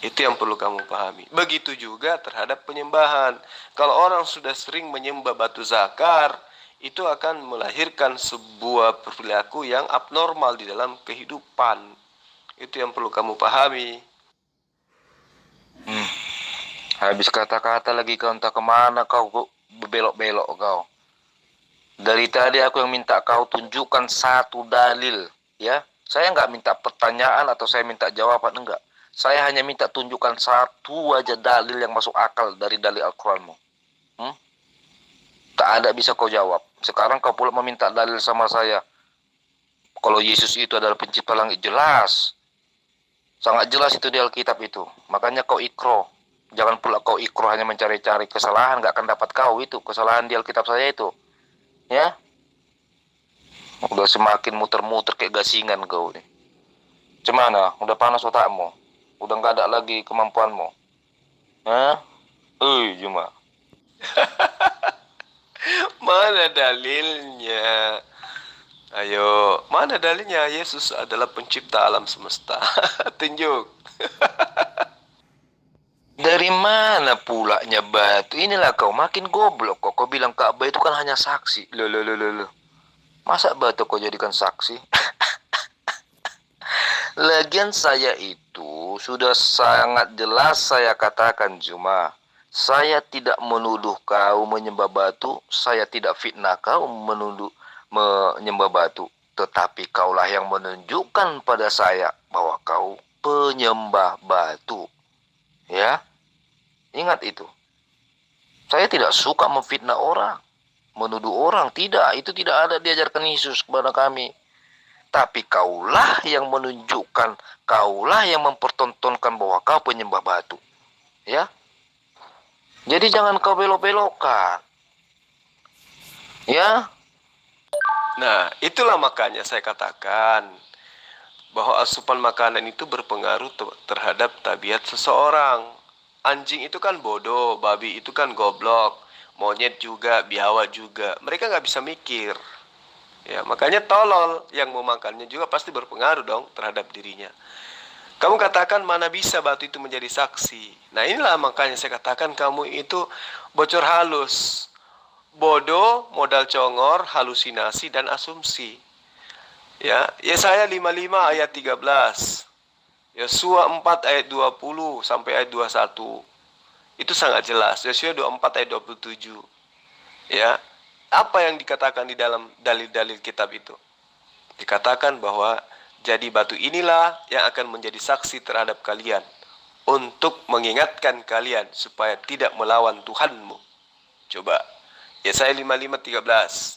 Itu yang perlu kamu pahami. Begitu juga terhadap penyembahan. Kalau orang sudah sering menyembah batu zakar, itu akan melahirkan sebuah perilaku yang abnormal di dalam kehidupan. Itu yang perlu kamu pahami. Habis kata-kata lagi kau entah kemana kau belok-belok kau. Dari tadi aku yang minta kau tunjukkan satu dalil. Ya, saya nggak minta pertanyaan atau saya minta jawaban, enggak. Saya hanya minta tunjukkan satu aja dalil yang masuk akal dari dalil Al-Quranmu. Tak ada bisa kau jawab. Sekarang kau pula meminta dalil sama saya. Kalau Yesus itu adalah pencipta langit, jelas. Sangat jelas itu di Alkitab itu. Makanya kau ikro. Jangan pula kau ikro hanya mencari-cari kesalahan. Gak akan dapat kau itu. Kesalahan di Alkitab saya itu. Ya. Udah semakin muter-muter kayak gasingan kau nih. Cemana? Udah panas otakmu? Udah gak ada lagi kemampuanmu? Hah? Cuma. Mana dalilnya? Ayo, mana dalilnya Yesus adalah pencipta alam semesta? Tunjuk. Dari mana pulanya batu? Inilah kau makin goblok kok. Kau bilang Ka'bah itu kan hanya saksi. Loh. Masa batu kau jadikan saksi? Lagian saya itu sudah sangat jelas saya katakan, cuma saya tidak menuduh kau menyembah batu. Saya tidak fitnah kau menyembah batu. Tetapi kaulah yang menunjukkan pada saya bahwa kau penyembah batu. Ya, ingat itu. Saya tidak suka memfitnah orang, menuduh orang. Tidak, itu tidak ada diajarkan Yesus kepada kami. Tapi kaulah yang menunjukkan, kaulah yang mempertontonkan bahwa kau penyembah batu. Ya, jadi jangan kau belok-belokkan. Ya. Nah, itulah makanya saya katakan bahwa asupan makanan itu berpengaruh terhadap tabiat seseorang. Anjing itu kan bodoh, babi itu kan goblok. monyet juga, biawak juga. Mereka nggak bisa mikir. Ya, makanya tolol yang memakannya juga pasti berpengaruh dong terhadap dirinya. Kamu katakan mana bisa batu itu menjadi saksi. Nah inilah makanya saya katakan kamu itu bocor halus. Bodoh, modal congor, halusinasi, dan asumsi. Ya, Yesaya 55 ayat 13. Yosua 4 ayat 20 sampai ayat 21. Itu sangat jelas. Yosua 24 ayat 27. Ya, apa yang dikatakan di dalam dalil-dalil kitab itu? Dikatakan bahwa jadi batu inilah yang akan menjadi saksi terhadap kalian untuk mengingatkan kalian supaya tidak melawan Tuhanmu. Coba, Yesaya 55:13.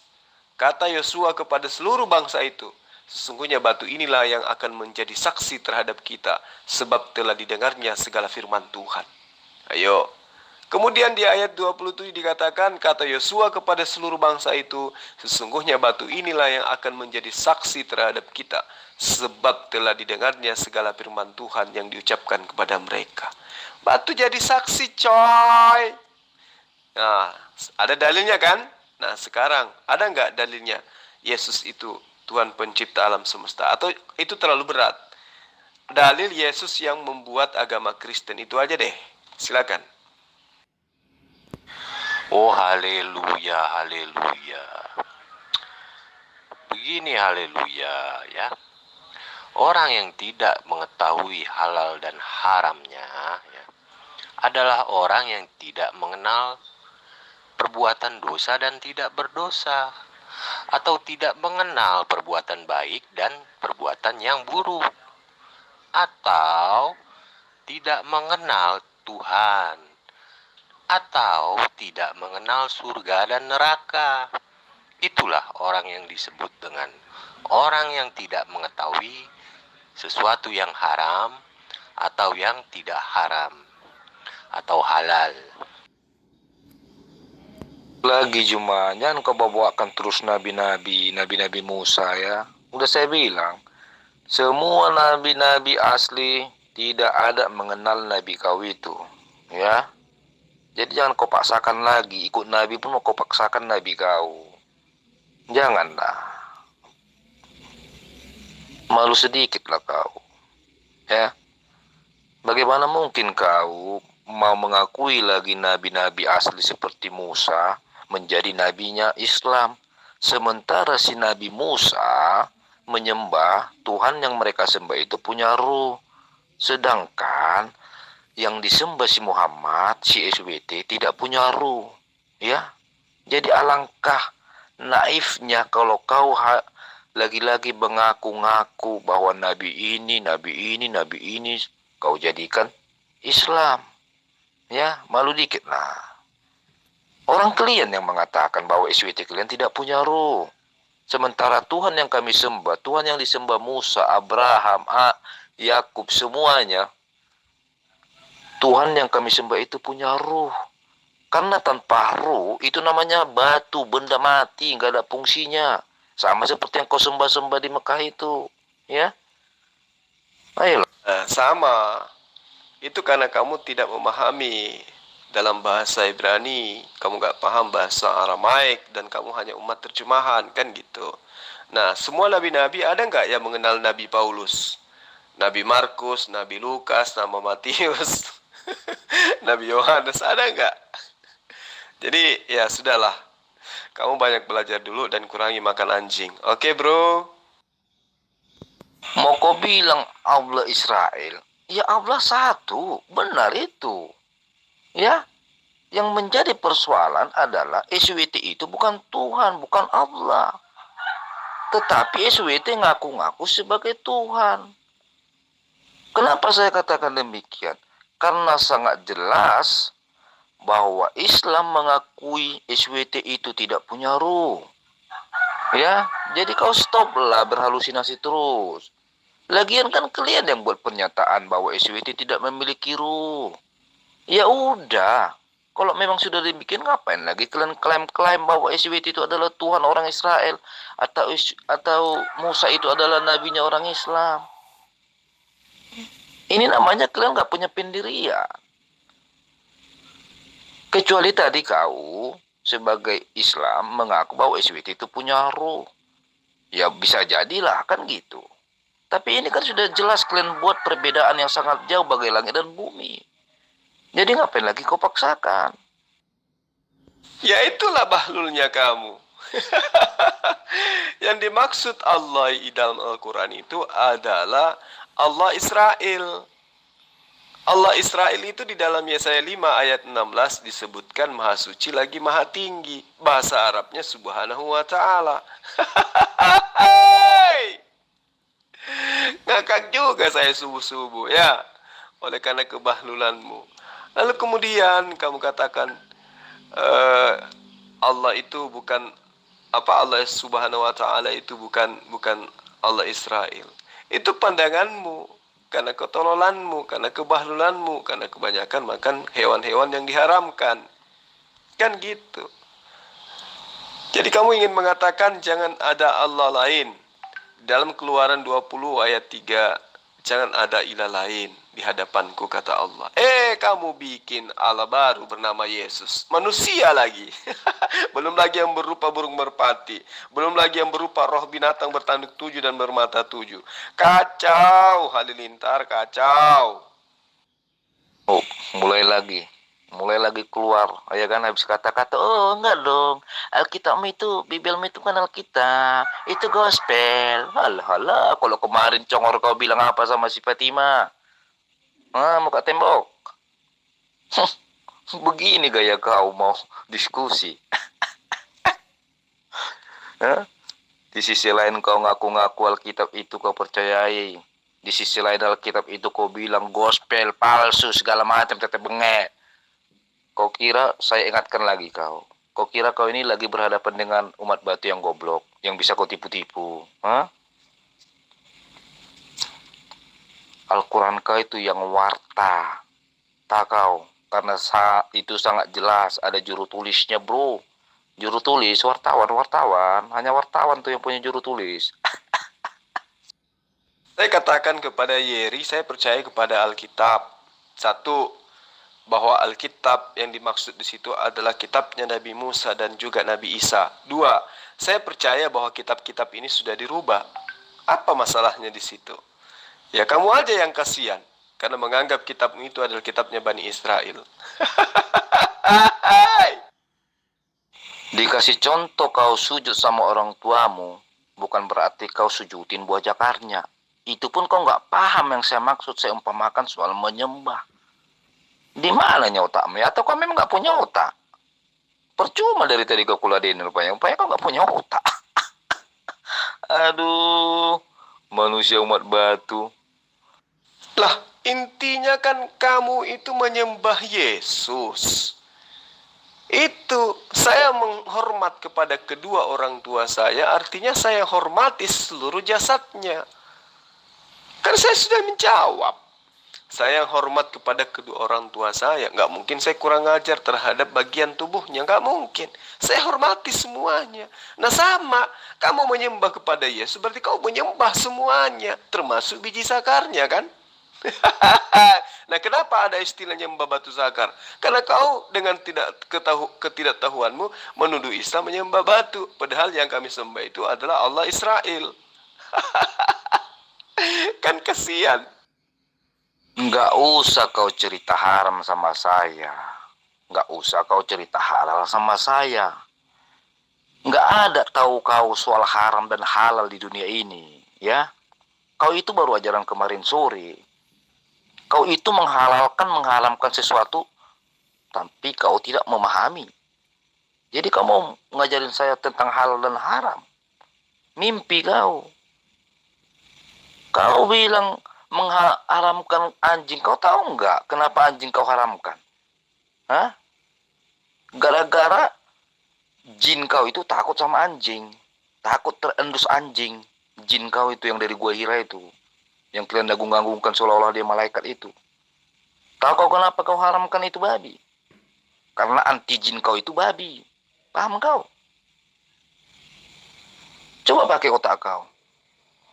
Kata Yosua kepada seluruh bangsa itu, sesungguhnya batu inilah yang akan menjadi saksi terhadap kita, sebab telah didengarnya segala firman Tuhan. Ayo. Kemudian di ayat 27 dikatakan, kata Yosua kepada seluruh bangsa itu, sesungguhnya batu inilah yang akan menjadi saksi terhadap kita, sebab telah didengarnya segala firman Tuhan yang diucapkan kepada mereka. Batu jadi saksi, coy. Nah, ada dalilnya kan? Nah, sekarang ada nggak dalilnya? Yesus itu Tuhan pencipta alam semesta, atau itu terlalu berat? Dalil Yesus yang membuat agama Kristen itu aja deh. Silakan. Oh, haleluya, haleluya. Begini haleluya ya. Orang yang tidak mengetahui halal dan haramnya ya, adalah orang yang tidak mengenal perbuatan dosa dan tidak berdosa, atau tidak mengenal perbuatan baik dan perbuatan yang buruk, atau tidak mengenal Tuhan, atau tidak mengenal surga dan neraka. Itulah orang yang disebut dengan orang yang tidak mengetahui sesuatu yang haram atau yang tidak haram atau halal. Lagi cuma jangan kau bawakan terus nabi-nabi Musa ya. Udah saya bilang, semua nabi-nabi asli tidak ada mengenal nabi kau itu, ya. Jadi jangan kau paksakan lagi, ikut nabi pun mau kau paksakan nabi kau. Janganlah. Malu sedikit lah kau. Ya. Bagaimana mungkin kau mau mengakui lagi nabi-nabi asli seperti Musa menjadi nabinya Islam, sementara si Nabi Musa menyembah Tuhan yang mereka sembah itu punya ruh, sedangkan yang disembah si Muhammad, si SWT tidak punya ruh, ya. Jadi alangkah naifnya kalau kau lagi-lagi mengaku-ngaku bahwa nabi ini kau jadikan Islam, ya. Malu dikit lah. Orang kalian yang mengatakan bahwa SWT kalian tidak punya ruh, sementara Tuhan yang kami sembah, Tuhan yang disembah Musa, Abraham, Yakub, semuanya, Tuhan yang kami sembah itu punya ruh. Karena tanpa ruh itu namanya batu, benda mati, nggak ada fungsinya. Sama seperti yang kau sembah-sembah di Mekah itu, ya. Ayolah. Sama. Itu karena kamu tidak memahami dalam bahasa Ibrani, kamu nggak paham bahasa Aramaik, dan kamu hanya umat terjemahan, kan gitu. Nah, semua nabi-nabi ada nggak yang mengenal Nabi Paulus? Nabi Markus, Nabi Lukas, nama Matius, Nabi Yohanes, ada nggak? Jadi ya sudahlah, kamu banyak belajar dulu dan kurangi makan anjing. Oke bro? Mau kau bilang Allah Israel, ya Allah satu, benar itu. Ya, yang menjadi persoalan adalah SWT itu bukan Tuhan, bukan Allah. Tetapi SWT ngaku-ngaku sebagai Tuhan. Kenapa saya katakan demikian? Karena sangat jelas bahwa Islam mengakui SWT itu tidak punya ruh. Ya, jadi kau stoplah berhalusinasi terus. Lagian kan kalian yang buat pernyataan bahwa SWT tidak memiliki ruh. Ya udah, kalau memang sudah demikian ngapain lagi kalian klaim-klaim bahwa SWT itu adalah Tuhan orang Israel atau Musa itu adalah nabinya orang Islam. Ini namanya kalian nggak punya pendirian. Kecuali tadi kau sebagai Islam mengaku bahwa SWT itu punya roh. Ya bisa jadilah kan gitu. Tapi ini kan sudah jelas kalian buat perbedaan yang sangat jauh bagai langit dan bumi. Jadi ngapain lagi kau paksakan? Ya itulah bahlulnya kamu. Yang dimaksud Allah di dalam Al-Quran itu adalah Allah Israel. Allah Israel itu di dalam Yesaya 5 ayat 16 disebutkan maha suci lagi maha tinggi. Bahasa Arabnya subhanahu wa ta'ala. Ngakak juga saya subuh-subuh ya, oleh karena kebahlulanmu. Lalu kemudian kamu katakan Allah itu bukan Allah subhanahu wa ta'ala itu bukan Allah Israel. Itu pandanganmu, karena ketololanmu, karena kebahlulanmu, karena kebanyakan makan hewan-hewan yang diharamkan. Kan gitu. Jadi kamu ingin mengatakan jangan ada Allah lain. Dalam Keluaran 20 ayat 3, jangan ada ilah lain di hadapanku, kata Allah. Kamu bikin Allah baru bernama Yesus. Manusia lagi. Belum lagi yang berupa burung merpati. Belum lagi yang berupa roh binatang bertanduk 7 dan bermata 7. Kacau, halilintar, kacau. Oh, mulai lagi keluar. Ya kan habis kata-kata, oh enggak dong. Alkitab itu, Bibelmu itu kan Alkitab. Itu gospel. Halah, kalau kemarin congor kau bilang apa sama si Fatima? Muka tembok. Begini gaya kau mau diskusi. Di sisi lain kau ngaku-ngaku Alkitab itu kau percayai. Di sisi lain Alkitab itu kau bilang gospel, palsu, segala macam, tetep bengek. Kau kira saya ingatkan lagi kau? Kau kira kau ini lagi berhadapan dengan umat batu yang goblok, yang bisa kau tipu-tipu? Al-Quran kau itu yang warta. Tak kau, karena itu sangat jelas. Ada juru tulisnya bro. Juru tulis, wartawan. Hanya wartawan tuh yang punya juru tulis. Saya katakan kepada Yeri, saya percaya kepada Alkitab. 1, bahwa Alkitab yang dimaksud di situ adalah kitabnya Nabi Musa dan juga Nabi Isa. 2, saya percaya bahwa kitab-kitab ini sudah dirubah. Apa masalahnya di situ? Ya kamu aja yang kasihan karena menganggap kitabmu itu adalah kitabnya Bani Israel. Dikasih contoh kau sujud sama orang tuamu, bukan berarti kau sujudin buah jakarnya. Itu pun kau nggak paham yang saya maksud, saya umpamakan soal menyembah. Di mananya otakmu ya? Atau kau memang nggak punya otak? Percuma dari tadi kau kuladenin rupanya kau nggak punya otak. Aduh, manusia umat batu. Lah, intinya kan kamu itu menyembah Yesus. Itu saya menghormat kepada kedua orang tua saya, artinya saya hormati seluruh jasadnya. Kan saya sudah menjawab. Saya hormat kepada kedua orang tua saya. Nggak mungkin saya kurang ajar terhadap bagian tubuhnya. Nggak mungkin. Saya hormati semuanya. Nah sama, kamu menyembah kepada Yesus, berarti kau menyembah semuanya. Termasuk biji sakarnya kan? Nah kenapa ada istilah nyembah batu sakar? Karena kau dengan ketidaktahuanmu menuduh Islam menyembah batu. Padahal yang kami sembah itu adalah Allah Israel. Kan kasihan. Nggak usah kau cerita haram sama saya. Nggak usah kau cerita halal sama saya. Nggak ada tahu kau soal haram dan halal di dunia ini. Ya, kau itu baru ajaran kemarin sore. Kau itu mengharamkan sesuatu, tapi kau tidak memahami. Jadi kau mau ngajarin saya tentang halal dan haram. Mimpi kau. Kau bilang mengharamkan anjing. Kau tahu nggak kenapa anjing kau haramkan? Gara-gara jin kau itu takut sama anjing. Takut terendus anjing. Jin kau itu yang dari Gua Hira itu. Yang kalian ganggu-ganggukan seolah-olah dia malaikat itu. Tahu kau kenapa kau haramkan itu babi? Karena anti jin kau itu babi. Paham kau? Coba pakai otak kau.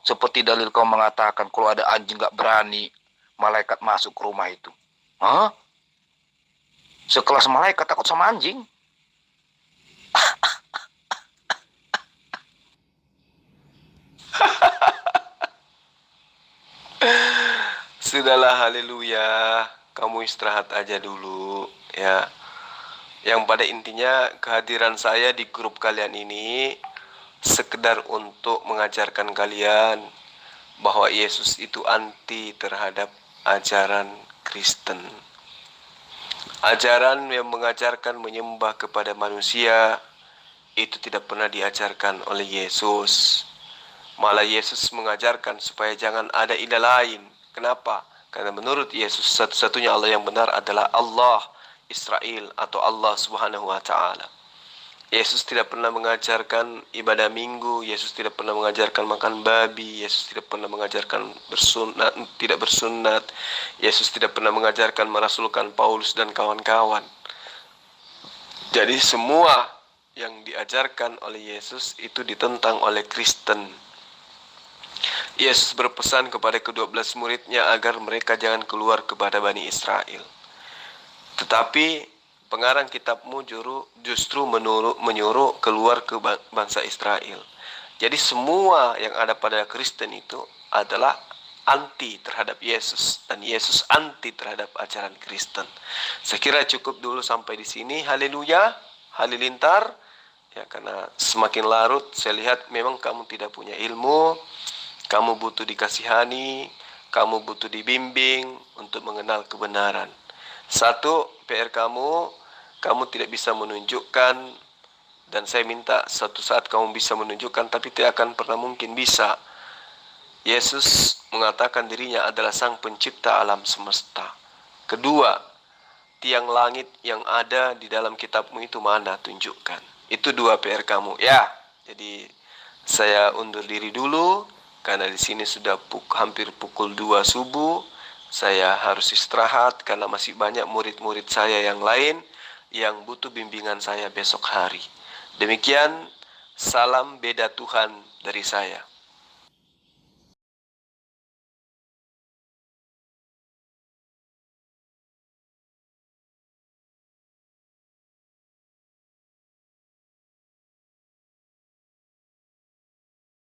Seperti dalil kau mengatakan kalau ada anjing gak berani malaikat masuk ke rumah itu. Sekelas malaikat takut sama anjing? Sudahlah, haleluya. Kamu istirahat aja dulu, ya. Yang pada intinya kehadiran saya di grup kalian ini sekedar untuk mengajarkan kalian bahwa Yesus itu anti terhadap ajaran Kristen. Ajaran yang mengajarkan menyembah kepada manusia itu tidak pernah diajarkan oleh Yesus. Malah Yesus mengajarkan supaya jangan ada ilah lain. Kenapa? Karena menurut Yesus satu-satunya Allah yang benar adalah Allah Israel atau Allah Subhanahu wa taala. Yesus tidak pernah mengajarkan ibadah minggu, Yesus tidak pernah mengajarkan makan babi, Yesus tidak pernah mengajarkan tidak bersunat, Yesus tidak pernah mengajarkan merasulkan Paulus dan kawan-kawan. Jadi semua yang diajarkan oleh Yesus itu ditentang oleh Kristen. Yesus berpesan kepada ke-12 muridnya agar mereka jangan keluar kepada Bani Israel. Tetapi pengarang kitabmu justru menyuruh keluar ke bangsa Israel. Jadi semua yang ada pada Kristen itu adalah anti terhadap Yesus. Dan Yesus anti terhadap ajaran Kristen. Saya kira cukup dulu sampai di sini. Haleluya, halilintar. Ya, karena semakin larut saya lihat memang kamu tidak punya ilmu. Kamu butuh dikasihani, kamu butuh dibimbing untuk mengenal kebenaran. Satu, PR kamu tidak bisa menunjukkan, dan saya minta suatu saat kamu bisa menunjukkan, tapi tidak akan pernah mungkin bisa. Yesus mengatakan dirinya adalah sang pencipta alam semesta. Kedua, tiang langit yang ada di dalam kitabmu itu mana? Tunjukkan. Itu dua PR kamu. Ya, jadi saya undur diri dulu. Karena di sini sudah hampir pukul 2 subuh, saya harus istirahat karena masih banyak murid-murid saya yang lain yang butuh bimbingan saya besok hari. Demikian, salam beda Tuhan dari saya.